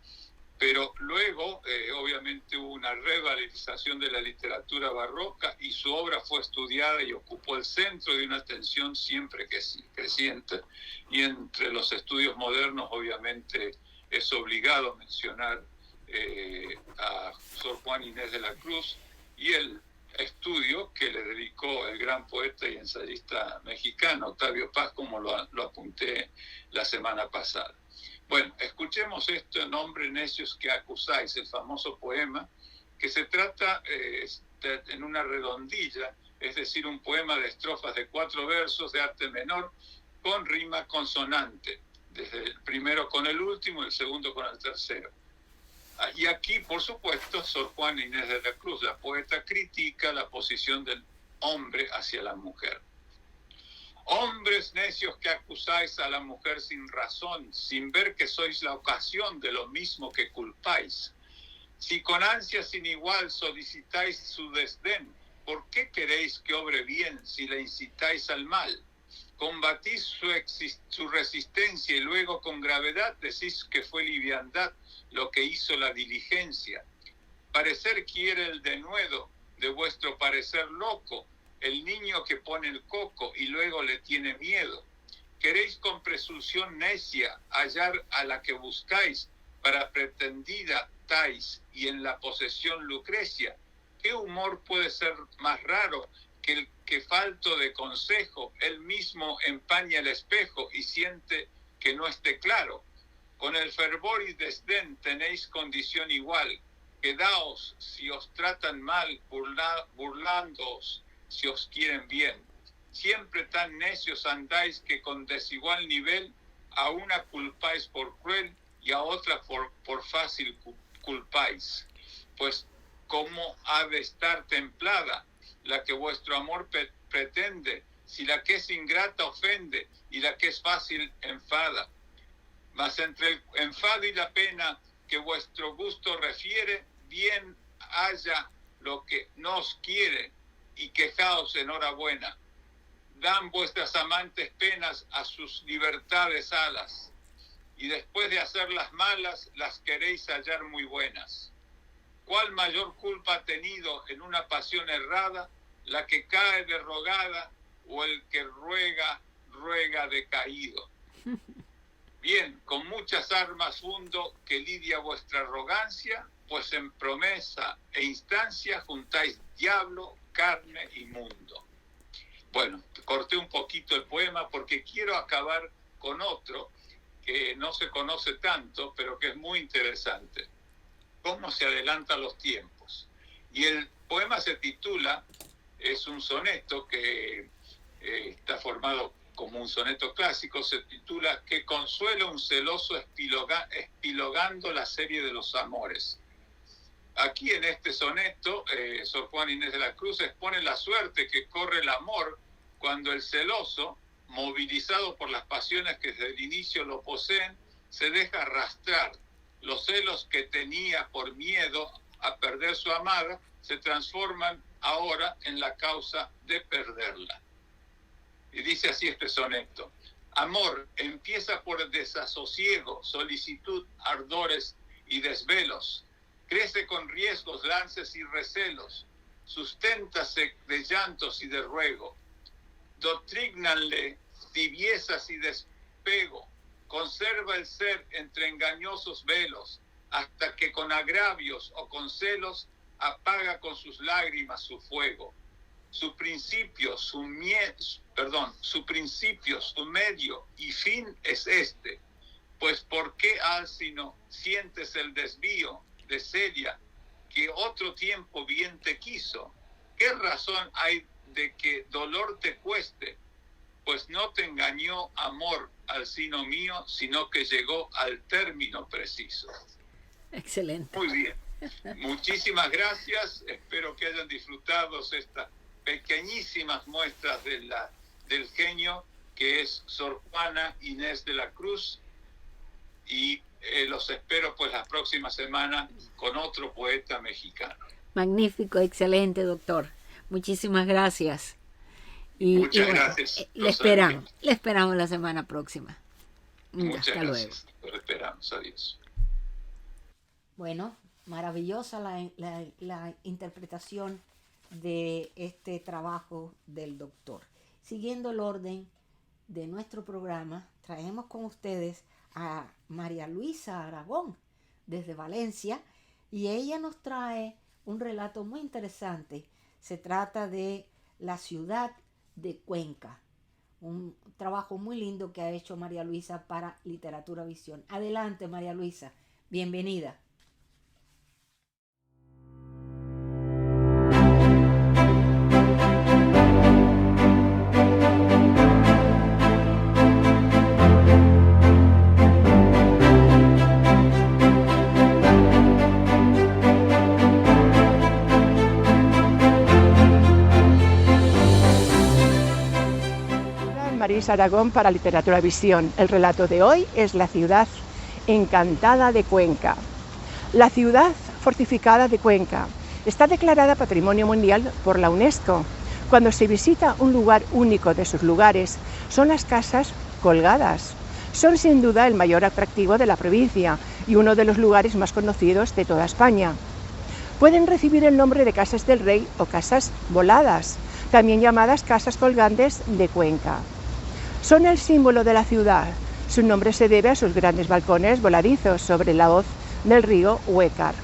Pero luego, obviamente, hubo una revalorización de la literatura barroca y su obra fue estudiada y ocupó el centro de una atención siempre creciente. Y entre los estudios modernos, obviamente, es obligado mencionar a Sor Juana Inés de la Cruz y el estudio que le dedicó el gran poeta y ensayista mexicano Octavio Paz, como lo apunté la semana pasada. Bueno, escuchemos esto en Hombre necios que acusáis, el famoso poema, que se trata en una redondilla, es decir, un poema de estrofas de 4 versos de arte menor con rima consonante, desde el primero con el último y el segundo con el tercero. Y aquí, por supuesto, Sor Juana Inés de la Cruz, la poeta, critica la posición del hombre hacia la mujer. Hombres necios que acusáis a la mujer sin razón, sin ver que sois la ocasión de lo mismo que culpáis. Si con ansia sin igual solicitáis su desdén, ¿por qué queréis que obre bien si le incitáis al mal? Combatís su resistencia y luego con gravedad decís que fue liviandad lo que hizo la diligencia. Parecer quiere el denuedo de vuestro parecer loco, el niño que pone el coco y luego le tiene miedo. Queréis con presunción necia hallar a la que buscáis, para pretendida tais y en la posesión Lucrecia. ¿Qué humor puede ser más raro que el que falto de consejo, él mismo empaña el espejo y siente que no esté claro? Con el fervor y desdén tenéis condición igual. Quedaos si os tratan mal, burlándoos si os quieren bien. Siempre tan necios andáis que con desigual nivel a una culpáis por cruel y a otra por fácil culpáis. Pues ¿cómo ha de estar templada la que vuestro amor pretende, si la que es ingrata ofende y la que es fácil enfada? Mas entre el enfado y la pena que vuestro gusto refiere, bien haya lo que no os quiere y quejaos enhorabuena. Dan vuestras amantes penas a sus libertades alas, y después de hacerlas malas, las queréis hallar muy buenas. ¿Cuál mayor culpa ha tenido en una pasión errada, la que cae derrogada o el que ruega decaído? Bien, con muchas armas fundo que lidia vuestra arrogancia, pues en promesa e instancia juntáis diablo, carne y mundo. Bueno, corté un poquito el poema porque quiero acabar con otro que no se conoce tanto, pero que es muy interesante. Cómo se adelantan los tiempos. Y el poema se titula, es un soneto que está formado como un soneto clásico, se titula Que consuela un celoso espilogando la serie de los amores. Aquí en este soneto, Sor Juana Inés de la Cruz expone la suerte que corre el amor cuando el celoso, movilizado por las pasiones que desde el inicio lo poseen, se deja arrastrar. Los celos que tenía por miedo a perder su amada se transforman ahora en la causa de perderla. Y dice así este soneto: amor empieza por desasosiego, solicitud, ardores y desvelos. Crece con riesgos, lances y recelos. Susténtase de llantos y de ruego. Doctrínanle tibiezas y despego. Conserva el ser entre engañosos velos, hasta que con agravios o con celos apaga con sus lágrimas su fuego. Su principio, su medio y fin es este: Pues ¿por qué, Alcino, sientes el desvío de Celia, que otro tiempo bien te quiso? ¿Qué razón hay de que dolor te cueste? Pues no te engañó amor, Alcino mío, sino que llegó al término preciso. Excelente. Muy bien. Muchísimas gracias. Espero que hayan disfrutado estas pequeñísimas muestras del genio que es Sor Juana Inés de la Cruz. Y los espero pues la próxima semana con otro poeta mexicano. Magnífico, excelente, doctor. Muchísimas gracias. Muchas gracias. Le esperamos la semana próxima. Muchas Hasta gracias. luego. Lo esperamos. Adiós. Bueno, maravillosa la interpretación de este trabajo del doctor. Siguiendo el orden de nuestro programa, traemos con ustedes a María Luisa Aragón desde Valencia, y ella nos trae un relato muy interesante. Se trata de la ciudad de Cuenca, un trabajo muy lindo que ha hecho María Luisa para Literatura Visión. Adelante, María Luisa, bienvenida. Marisa Aragón para Literatura Visión. El relato de hoy es La ciudad encantada de Cuenca. La ciudad fortificada de Cuenca está declarada Patrimonio Mundial por la UNESCO. Cuando se visita un lugar único de sus lugares, son las casas colgadas. Son sin duda el mayor atractivo de la provincia y uno de los lugares más conocidos de toda España. Pueden recibir el nombre de casas del rey o casas voladas, también llamadas casas colgantes de Cuenca. Son el símbolo de la ciudad. Su nombre se debe a sus grandes balcones voladizos sobre la hoz del río Huécar.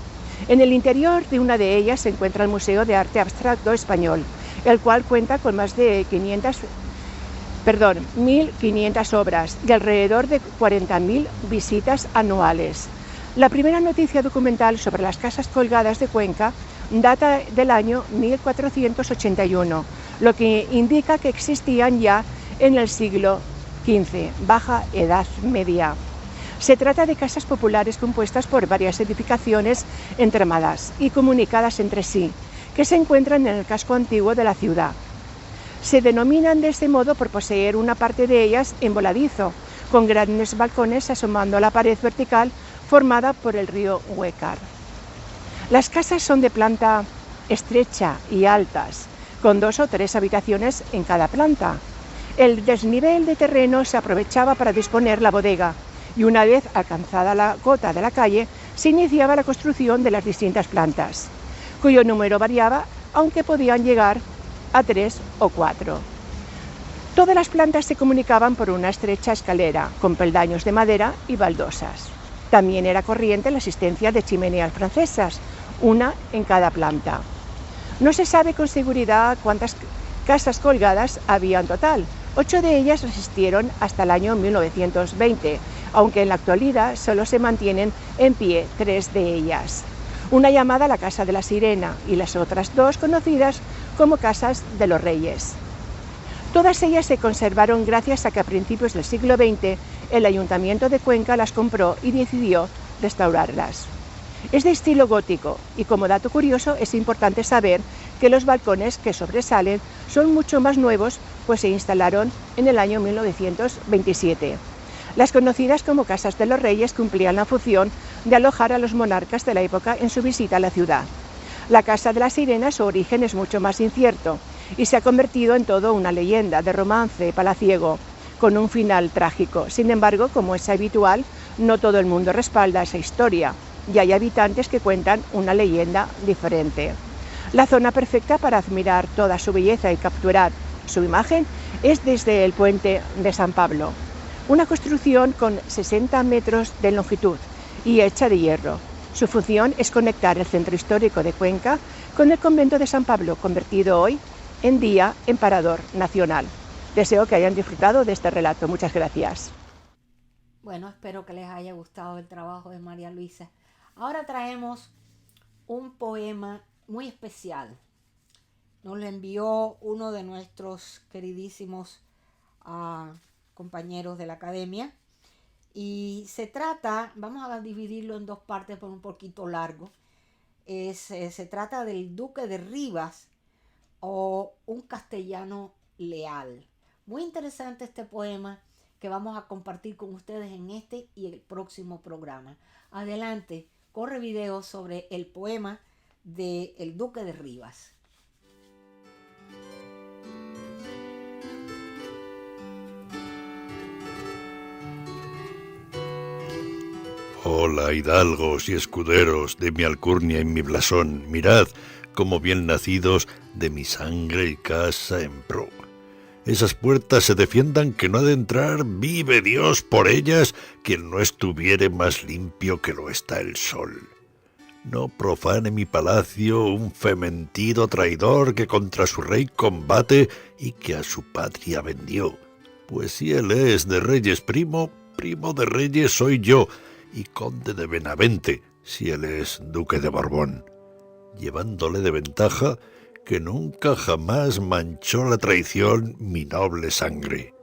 En el interior de una de ellas se encuentra el Museo de Arte Abstracto Español, el cual cuenta con más de 1.500 obras y alrededor de 40.000 visitas anuales. La primera noticia documental sobre las casas colgadas de Cuenca data del año 1481, lo que indica que existían ya en el siglo XV, Baja Edad Media. Se trata de casas populares compuestas por varias edificaciones entramadas y comunicadas entre sí, que se encuentran en el casco antiguo de la ciudad. Se denominan de este modo por poseer una parte de ellas en voladizo, con grandes balcones asomando a la pared vertical formada por el río Huécar. Las casas son de planta estrecha y altas, con 2 o 3 habitaciones en cada planta. El desnivel de terreno se aprovechaba para disponer la bodega y una vez alcanzada la cota de la calle se iniciaba la construcción de las distintas plantas, cuyo número variaba, aunque podían llegar a 3 o 4. Todas las plantas se comunicaban por una estrecha escalera con peldaños de madera y baldosas. También era corriente la existencia de chimeneas francesas, una en cada planta. No se sabe con seguridad cuántas casas colgadas había en total. 8 de ellas resistieron hasta el año 1920, aunque en la actualidad solo se mantienen en pie 3 de ellas. Una llamada la Casa de la Sirena y las otras 2 conocidas como Casas de los Reyes. Todas ellas se conservaron gracias a que a principios del siglo XX el Ayuntamiento de Cuenca las compró y decidió restaurarlas. Es de estilo gótico y como dato curioso es importante saber que los balcones que sobresalen son mucho más nuevos, pues se instalaron en el año 1927. Las conocidas como Casas de los Reyes cumplían la función de alojar a los monarcas de la época en su visita a la ciudad. La Casa de la Sirena, su origen es mucho más incierto y se ha convertido en todo una leyenda de romance palaciego, con un final trágico. Sin embargo, como es habitual, no todo el mundo respalda esa historia y hay habitantes que cuentan una leyenda diferente. La zona perfecta para admirar toda su belleza y capturar su imagen es desde el puente de San Pablo, una construcción con 60 metros de longitud y hecha de hierro. Su función es conectar el centro histórico de Cuenca con el convento de San Pablo, convertido hoy en día en parador nacional. Deseo que hayan disfrutado de este relato. Muchas gracias. Bueno, espero que les haya gustado el trabajo de María Luisa. Ahora traemos un poema muy especial. Nos lo envió uno de nuestros queridísimos compañeros de la academia. Y se trata, vamos a dividirlo en dos partes por un poquito largo. Se trata del Duque de Rivas o un castellano leal. Muy interesante este poema que vamos a compartir con ustedes en este y el próximo programa. Adelante, corre video sobre el poema de El Duque de Rivas. Hola, hidalgos y escuderos de mi alcurnia y mi blasón, mirad, como bien nacidos de mi sangre y casa en pro. Esas puertas se defiendan que no ha de entrar, vive Dios por ellas, quien no estuviere más limpio que lo está el sol. No profane mi palacio un fementido traidor que contra su rey combate y que a su patria vendió. Pues si él es de reyes primo, primo de reyes soy yo, y conde de Benavente, si él es duque de Borbón, llevándole de ventaja que nunca jamás manchó la traición mi noble sangre,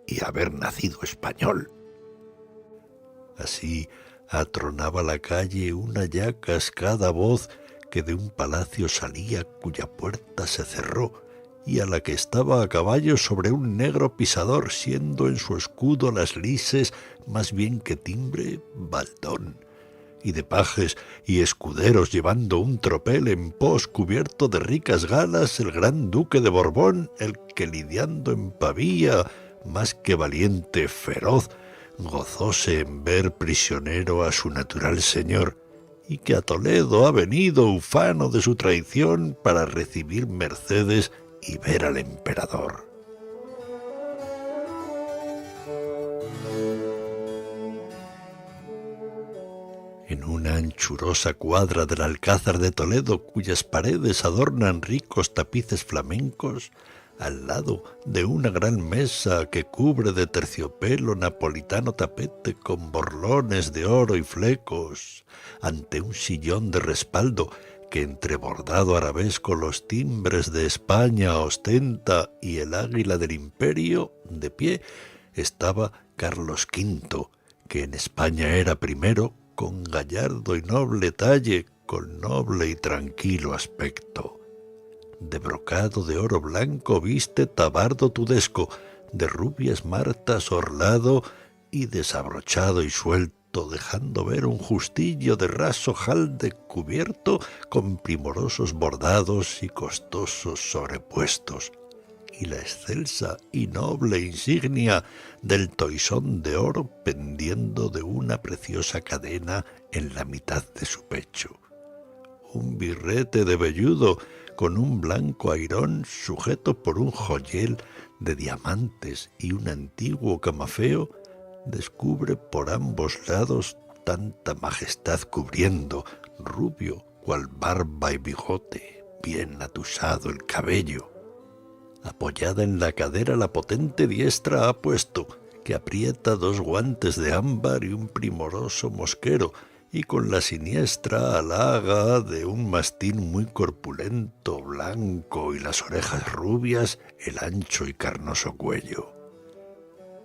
y haber nacido español. Así atronaba la calle una ya cascada voz que de un palacio salía cuya puerta se cerró, y a la que estaba a caballo sobre un negro pisador, siendo en su escudo las lises más bien que timbre baldón, y de pajes y escuderos llevando un tropel en pos cubierto de ricas galas, el gran duque de Borbón, el que lidiando en Pavía, más que valiente feroz, gozóse en ver prisionero a su natural señor, y que a Toledo ha venido ufano de su traición para recibir mercedes y ver al emperador. En una anchurosa cuadra del Alcázar de Toledo, cuyas paredes adornan ricos tapices flamencos, al lado de una gran mesa que cubre de terciopelo napolitano tapete con borlones de oro y flecos, ante un sillón de respaldo que entre bordado arabesco los timbres de España ostenta y el águila del imperio, de pie estaba Carlos V, que en España era primero, con gallardo y noble talle, con noble y tranquilo aspecto. De brocado de oro blanco viste tabardo tudesco, de rubias martas orlado y desabrochado y suelto, dejando ver un justillo de raso jalde cubierto con primorosos bordados y costosos sobrepuestos, y la excelsa y noble insignia del toisón de oro pendiendo de una preciosa cadena en la mitad de su pecho. Un birrete de velludo con un blanco airón sujeto por un joyel de diamantes y un antiguo camafeo, descubre por ambos lados tanta majestad cubriendo, rubio cual barba y bigote, bien atusado el cabello. Apoyada en la cadera la potente diestra ha puesto, que aprieta dos guantes de ámbar y un primoroso mosquero, y con la siniestra halaga de un mastín muy corpulento, blanco y las orejas rubias, el ancho y carnoso cuello.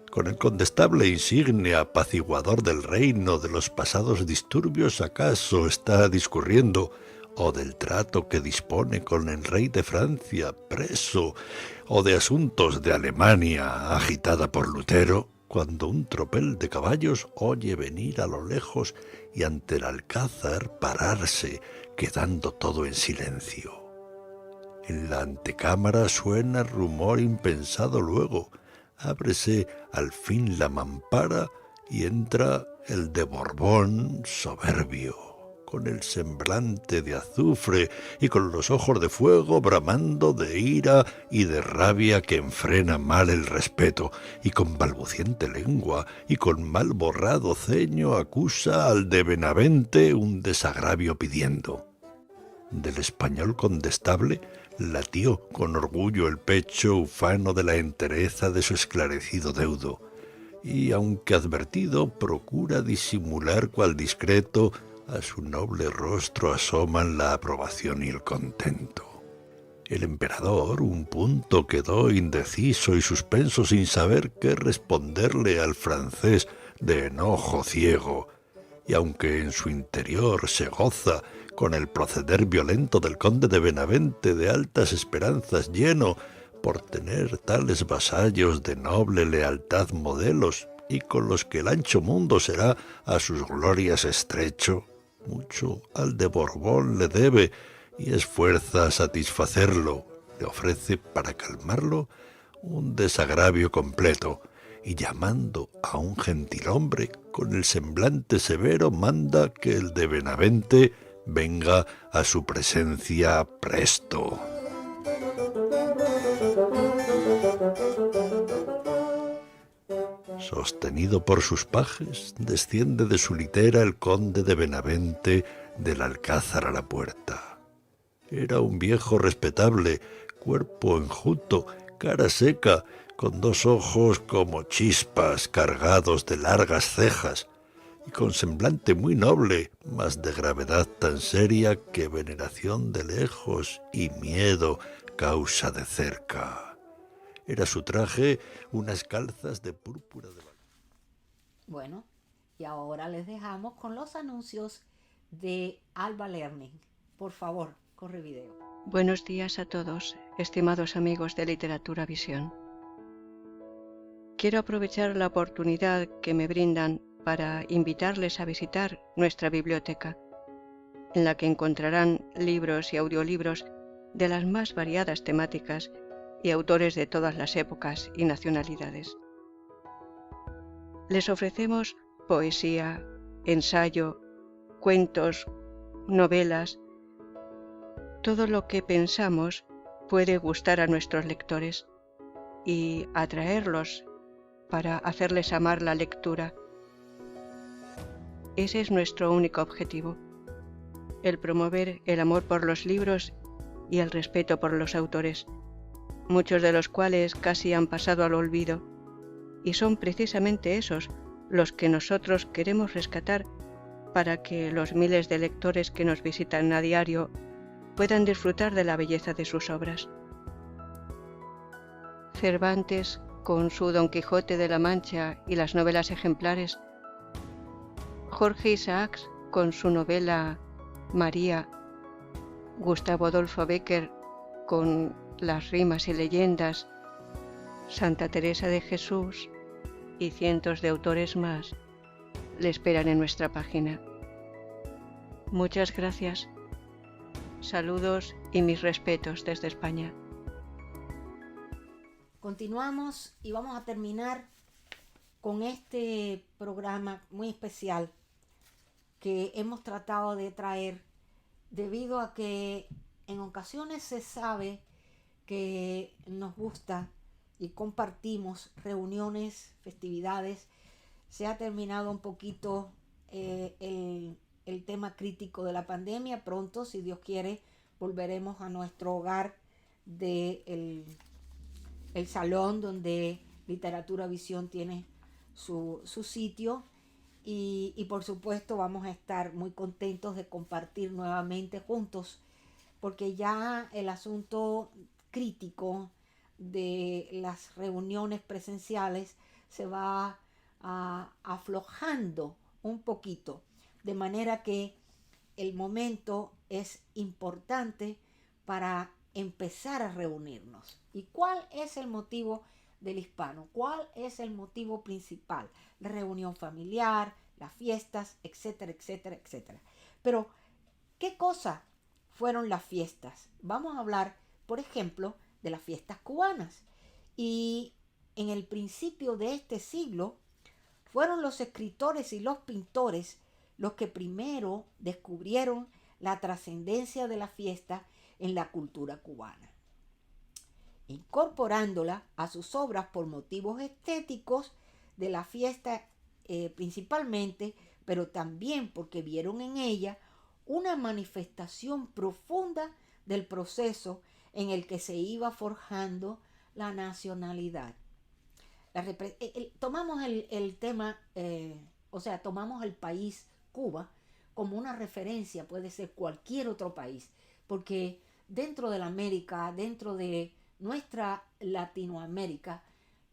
Con el condestable insigne apaciguador del reino de los pasados disturbios acaso está discurriendo, o del trato que dispone con el rey de Francia, preso, o de asuntos de Alemania agitada por Lutero, cuando un tropel de caballos oye venir a lo lejos y ante el alcázar pararse, quedando todo en silencio. En la antecámara suena rumor impensado luego, ábrese al fin la mampara y entra el de Borbón soberbio, con el semblante de azufre y con los ojos de fuego bramando de ira y de rabia que enfrena mal el respeto, y con balbuciente lengua y con mal borrado ceño acusa al de Benavente un desagravio pidiendo. Del español condestable latió con orgullo el pecho ufano de la entereza de su esclarecido deudo, y aunque advertido, procura disimular cual discreto, a su noble rostro asoman la aprobación y el contento. El emperador un punto quedó indeciso y suspenso sin saber qué responderle al francés de enojo ciego, y aunque en su interior se goza con el proceder violento del conde de Benavente, de altas esperanzas lleno, por tener tales vasallos de noble lealtad modelos, y con los que el ancho mundo será a sus glorias estrecho, mucho al de Borbón le debe, y esfuerza a satisfacerlo. Le ofrece, para calmarlo, un desagravio completo, y llamando a un gentilhombre, con el semblante severo manda que el de Benavente venga a su presencia presto. Sostenido por sus pajes, desciende de su litera el conde de Benavente del alcázar a la puerta. Era un viejo respetable, cuerpo enjuto, cara seca, con 2 ojos como chispas cargados de largas cejas, y con semblante muy noble, mas de gravedad tan seria que veneración de lejos y miedo causa de cerca. Era su traje unas calzas de púrpura de... Bueno, y ahora les dejamos con los anuncios de Alba Learning. Por favor, corre video. Buenos días a todos, estimados amigos de Literatura Visión. Quiero aprovechar la oportunidad que me brindan para invitarles a visitar nuestra biblioteca, en la que encontrarán libros y audiolibros de las más variadas temáticas y autores de todas las épocas y nacionalidades. Les ofrecemos poesía, ensayo, cuentos, novelas, todo lo que pensamos puede gustar a nuestros lectores y atraerlos para hacerles amar la lectura. Ese es nuestro único objetivo, el promover el amor por los libros y el respeto por los autores, muchos de los cuales casi han pasado al olvido, y son precisamente esos los que nosotros queremos rescatar para que los miles de lectores que nos visitan a diario puedan disfrutar de la belleza de sus obras. Cervantes, con su Don Quijote de la Mancha y las novelas ejemplares, Jorge Isaacs, con su novela María, Gustavo Adolfo Bécquer, con las rimas y leyendas, Santa Teresa de Jesús y cientos de autores más le esperan en nuestra página. Muchas gracias. Saludos y mis respetos desde España. Continuamos y vamos a terminar con este programa muy especial que hemos tratado de traer debido a que en ocasiones se sabe que nos gusta y compartimos reuniones, festividades. Se ha terminado un poquito el tema crítico de la pandemia. Pronto, si Dios quiere, volveremos a nuestro hogar de el salón donde Literatura Visión tiene su sitio. Y por supuesto vamos a estar muy contentos de compartir nuevamente juntos, porque ya el asunto crítico de las reuniones presenciales se va aflojando un poquito, de manera que el momento es importante para empezar a reunirnos. ¿Y cuál es el motivo del hispano? ¿Cuál es el motivo principal? La reunión familiar, las fiestas, etcétera, etcétera, etcétera. Pero, ¿qué cosa fueron las fiestas? Vamos a hablar, por ejemplo, de las fiestas cubanas. Y en el principio de este siglo, fueron los escritores y los pintores los que primero descubrieron la trascendencia de la fiesta en la cultura cubana, incorporándola a sus obras por motivos estéticos de la fiesta principalmente, pero también porque vieron en ella una manifestación profunda del proceso en el que se iba forjando la nacionalidad. tomamos el tema, tomamos el país Cuba como una referencia, puede ser cualquier otro país, porque dentro de la América, dentro de nuestra Latinoamérica,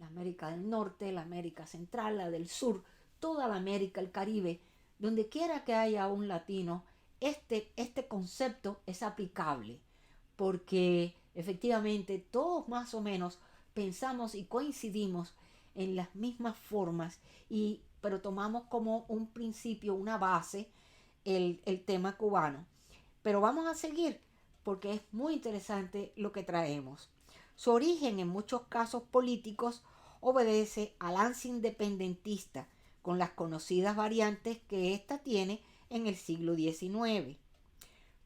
la América del Norte, la América Central, la del Sur, toda la América, el Caribe, donde quiera que haya un latino, este concepto es aplicable, porque efectivamente todos más o menos pensamos y coincidimos en las mismas formas, pero tomamos como un principio, una base, el tema cubano. Pero vamos a seguir porque es muy interesante lo que traemos. Su origen en muchos casos políticos obedece al ansia independentista, con las conocidas variantes que ésta tiene en el siglo XIX.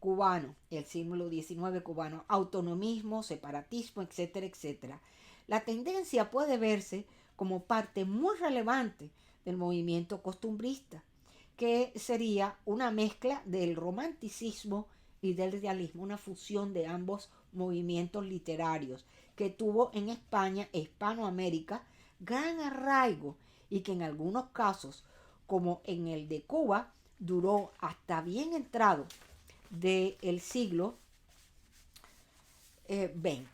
Cubano, el siglo XIX cubano, autonomismo, separatismo, etcétera, etcétera. La tendencia puede verse como parte muy relevante del movimiento costumbrista, que sería una mezcla del romanticismo y del realismo, una fusión de ambos movimientos literarios que tuvo en España e Hispanoamérica gran arraigo y que en algunos casos, como en el de Cuba, duró hasta bien entrado del siglo XX.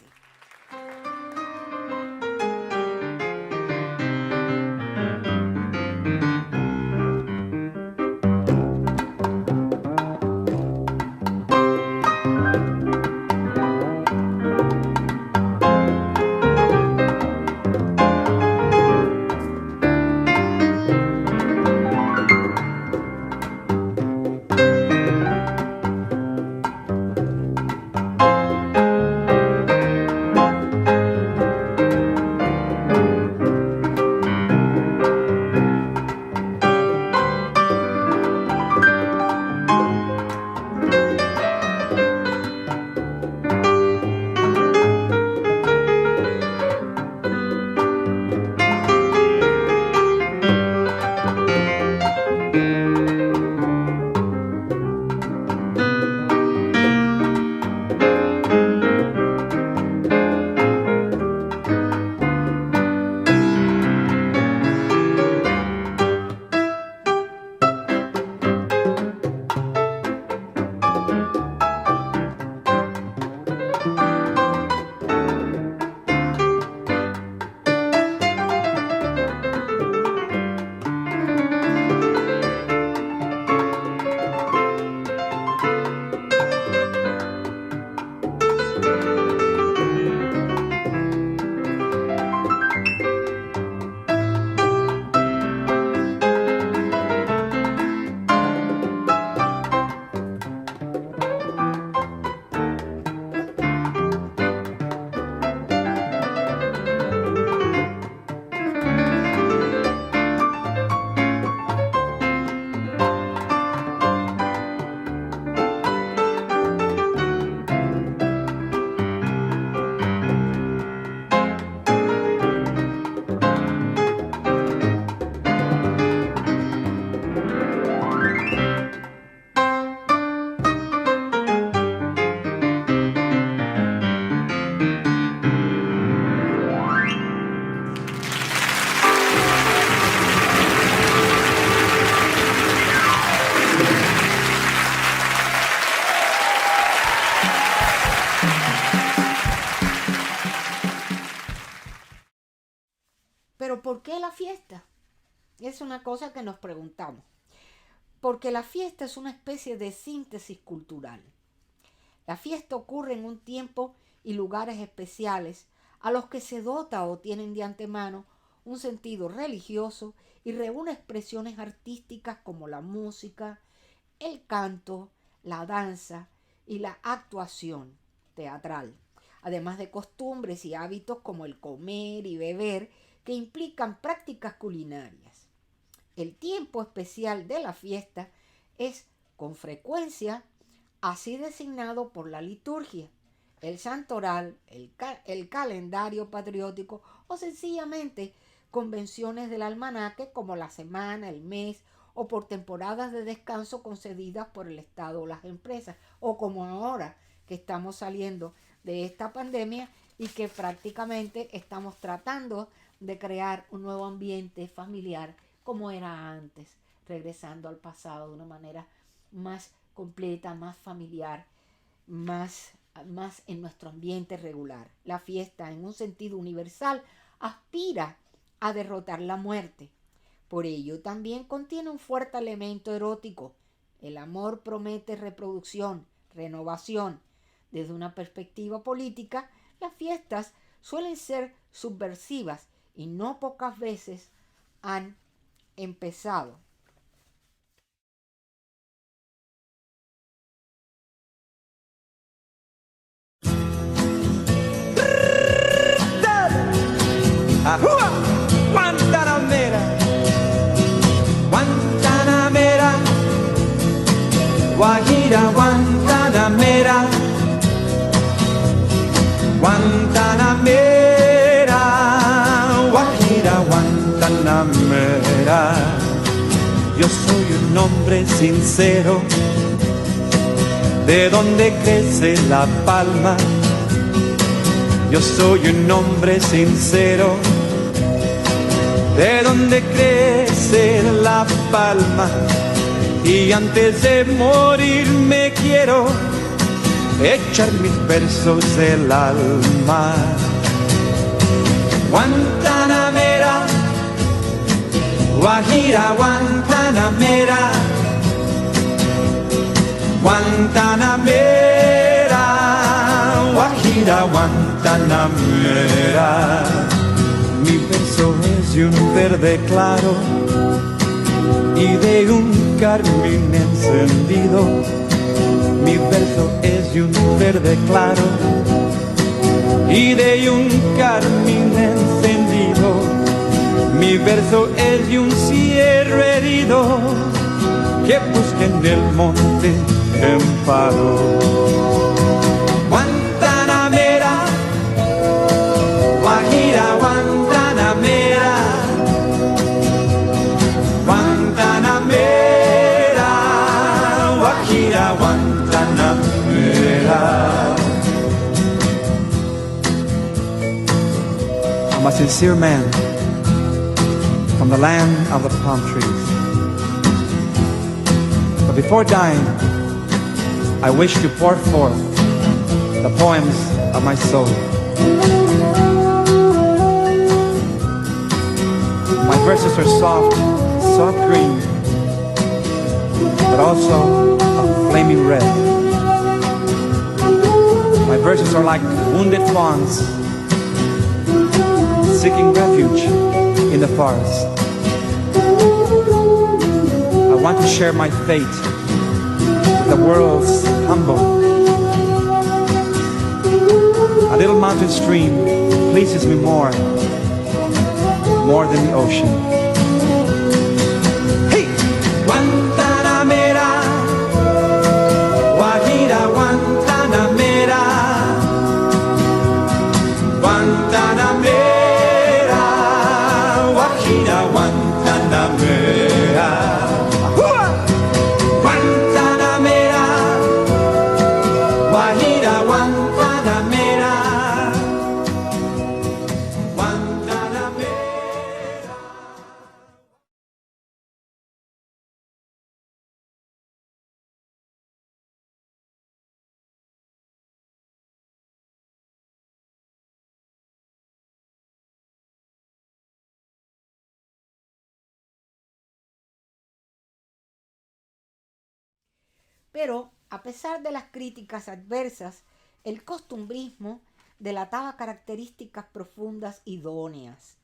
Pero ¿por qué la fiesta? Es una cosa que nos preguntamos. Porque la fiesta es una especie de síntesis cultural. La fiesta ocurre en un tiempo y lugares especiales a los que se dota o tienen de antemano un sentido religioso y reúne expresiones artísticas como la música, el canto, la danza y la actuación teatral, además de costumbres y hábitos como el comer y beber que implican prácticas culinarias. El tiempo especial de la fiesta es, con frecuencia, así designado por la liturgia, el santoral, el calendario patriótico o sencillamente convenciones del almanaque como la semana, el mes o por temporadas de descanso concedidas por el Estado o las empresas, o como ahora que estamos saliendo de esta pandemia y que prácticamente estamos tratando de crear un nuevo ambiente familiar como era antes, regresando al pasado de una manera más completa, más familiar, más en nuestro ambiente regular. La fiesta, en un sentido universal, aspira a derrotar la muerte. Por ello, también contiene un fuerte elemento erótico. El amor promete reproducción, renovación. Desde una perspectiva política, las fiestas suelen ser subversivas y no pocas veces han empezado Ajúa, Guantanamera, Guantanamera, Guajira, Guantanamera, Guantanamera, Guajira, Guantanamera. Yo soy un hombre sincero, de donde crece la palma. Yo soy un hombre sincero, de donde crece la palma. Y antes de morir me quiero echar mis versos del alma. Guantanamera, Guajira, Guantanamera, Guantanamera, Guajira, Guantanamera. Mi verso es de un verde claro y de un carmín encendido. Mi verso es de un verde claro y de un carmín encendido. Mi verso es de un cierro herido que busca en el monte amparo. Guantanamera, Guajira, Guantanamera, Guantanamera, Guajira, Guantanamera. I'm a sincere man from the land of the palm trees. But before dying, I wish to pour forth the poems of my soul. My verses are soft, soft green, but also a flaming red. My verses are like wounded fawns seeking refuge in the forest. I want to share my fate with the world's humble. A little mountain stream pleases me more than the ocean. Hey! Guantanamera, Guajira, Guantanamera, Guantanamera, Guajira, Guantanamera. Guantanamera, Guajira, Guantanamera, Guantanamera. Pero, a pesar de las críticas adversas, el costumbrismo delataba características profundas idóneas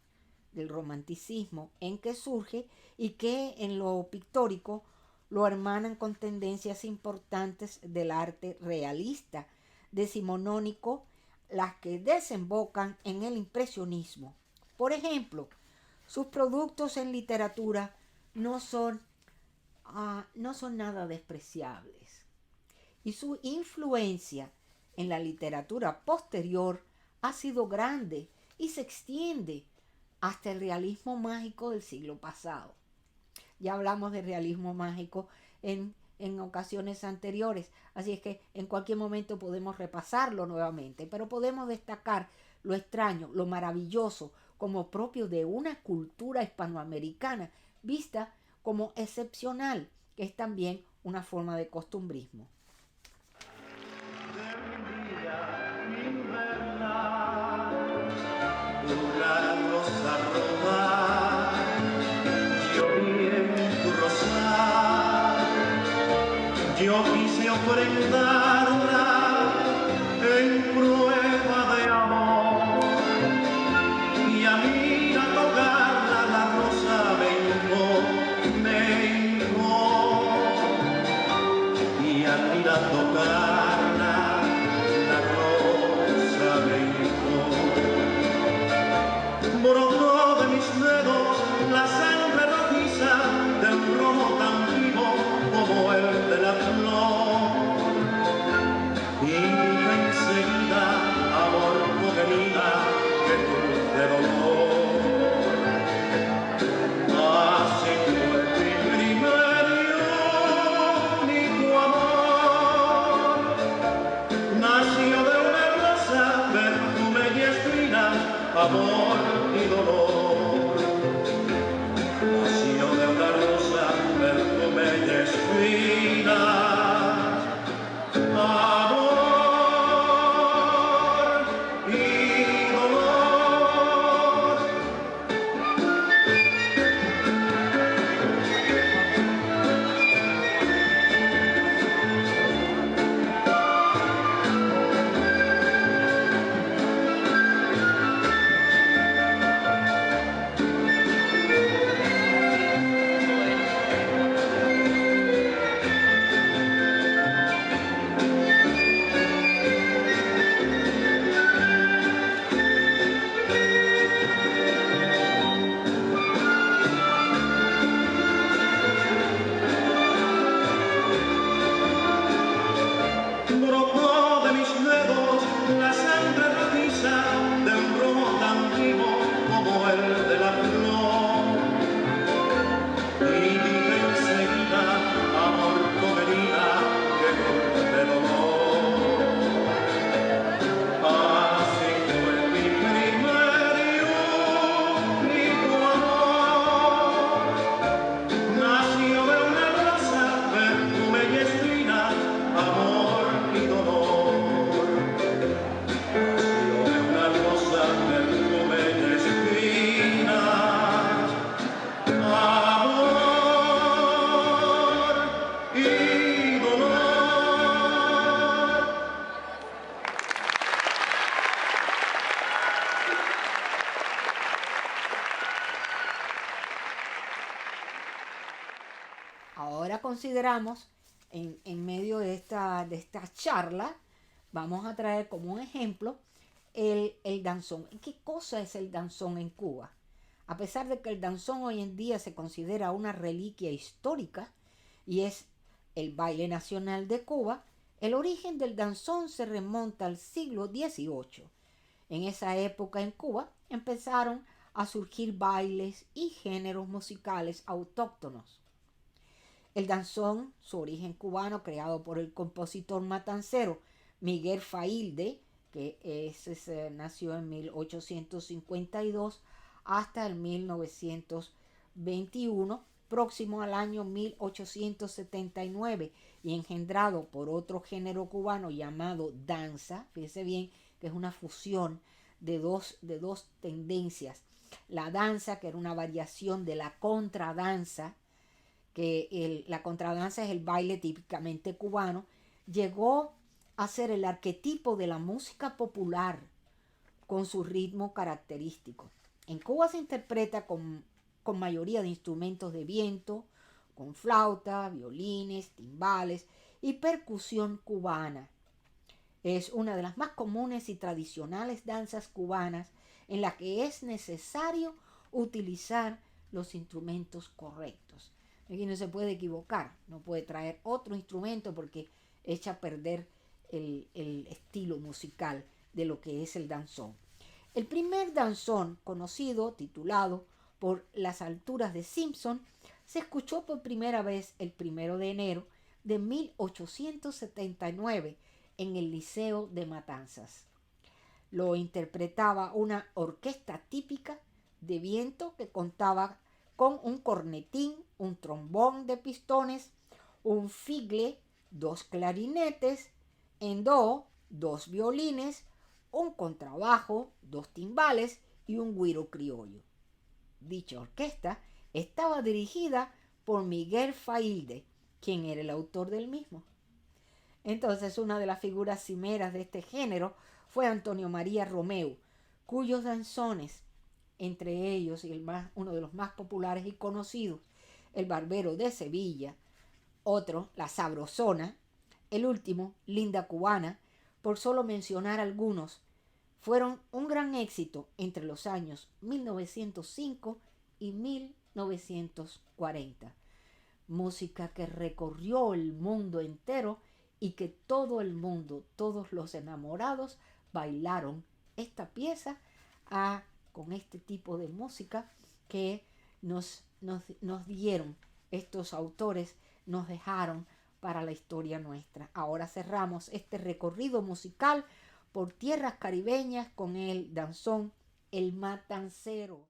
del romanticismo en que surge y que en lo pictórico lo hermanan con tendencias importantes del arte realista, decimonónico, las que desembocan en el impresionismo. Por ejemplo, sus productos en literatura no son nada despreciables. Y su influencia en la literatura posterior ha sido grande y se extiende hasta el realismo mágico del siglo pasado. Ya hablamos de realismo mágico en ocasiones anteriores, así es que en cualquier momento podemos repasarlo nuevamente, pero podemos destacar lo extraño, lo maravilloso, como propio de una cultura hispanoamericana vista como excepcional, que es también una forma de costumbrismo. Una rosa roja, yo vi en tu rosal, yo quise ofrendarla en prueba de amor, y a mí a tocarla la rosa me hincó, y a mí a tocarla la rosa me hincó. Brotó de mis dedos la sangre rojiza de un rojo tan vivo como el de la flor. Y dije enseguida, amor, no querida, que dulce dolor. Así fue mi primer y único amor. Nació de una rosa, perfume y espinas, amor y dolor. Nació de una rosa, perfume y espinas, amor y dolor. Brotó de mis dedos la sangre rojiza de un rojo tan vivo como el de la flor. Y dije enseguida, amor con herida, que dulce dolor. Así fue mi primer y único amor. Nació de una rosa, perfume y espinas, amor y dolor. Nació de una rosa, perfume y espinas, amor y dolor. Ahora consideramos, en medio de esta charla, vamos a traer como un ejemplo el danzón. ¿Qué cosa es el danzón en Cuba? A pesar de que el danzón hoy en día se considera una reliquia histórica y es el baile nacional de Cuba, el origen del danzón se remonta al siglo XVIII. En esa época en Cuba empezaron a surgir bailes y géneros musicales autóctonos. El danzón, su origen cubano, creado por el compositor matancero Miguel Failde, que nació en 1852 hasta el 1921, próximo al año 1879, y engendrado por otro género cubano llamado danza. Fíjense bien que es una fusión de dos tendencias. La danza, que era una variación de la contradanza, que la contradanza es el baile típicamente cubano, llegó a ser el arquetipo de la música popular con su ritmo característico. En Cuba se interpreta con mayoría de instrumentos de viento, con flauta, violines, timbales y percusión cubana. Es una de las más comunes y tradicionales danzas cubanas en la que es necesario utilizar los instrumentos correctos. Aquí no se puede equivocar, no puede traer otro instrumento porque echa a perder el estilo musical de lo que es el danzón. El primer danzón conocido, titulado Por las alturas de Simpson, se escuchó por primera vez el 1 de enero de 1879 en el Liceo de Matanzas. lo interpretaba una orquesta típica de viento que contaba con un cornetín, un trombón de pistones, un figle, 2 clarinetes, en do, 2 violines, un contrabajo, 2 timbales y un güiro criollo. Dicha orquesta estaba dirigida por Miguel Failde, quien era el autor del mismo. Entonces, una de las figuras cimeras de este género fue Antonio María Romeu, cuyos danzones, entre ellos y uno de los más populares y conocidos, El Barbero de Sevilla, otro, La Sabrosona, el último, Linda Cubana, por solo mencionar algunos, fueron un gran éxito entre los años 1905 y 1940. Música que recorrió el mundo entero y que todo el mundo, todos los enamorados, bailaron esta pieza con este tipo de música que nos dieron estos autores, nos dejaron para la historia nuestra. Ahora cerramos este recorrido musical por tierras caribeñas con el danzón El Matancero.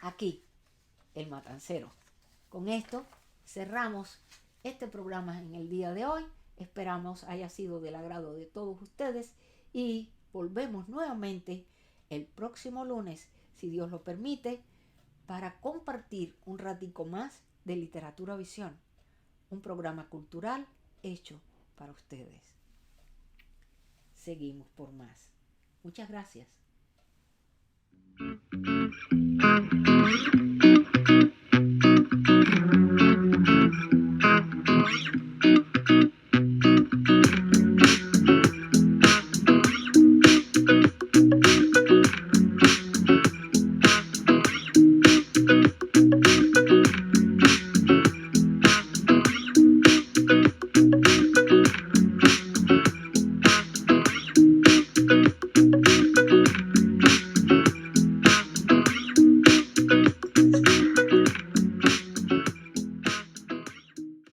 Aquí, El Matancero. Con esto cerramos este programa en el día de hoy. Esperamos haya sido del agrado de todos ustedes y volvemos nuevamente el próximo lunes, si Dios lo permite, para compartir un ratico más de Literatura Visión, un programa cultural hecho para ustedes. Seguimos por más. Muchas gracias.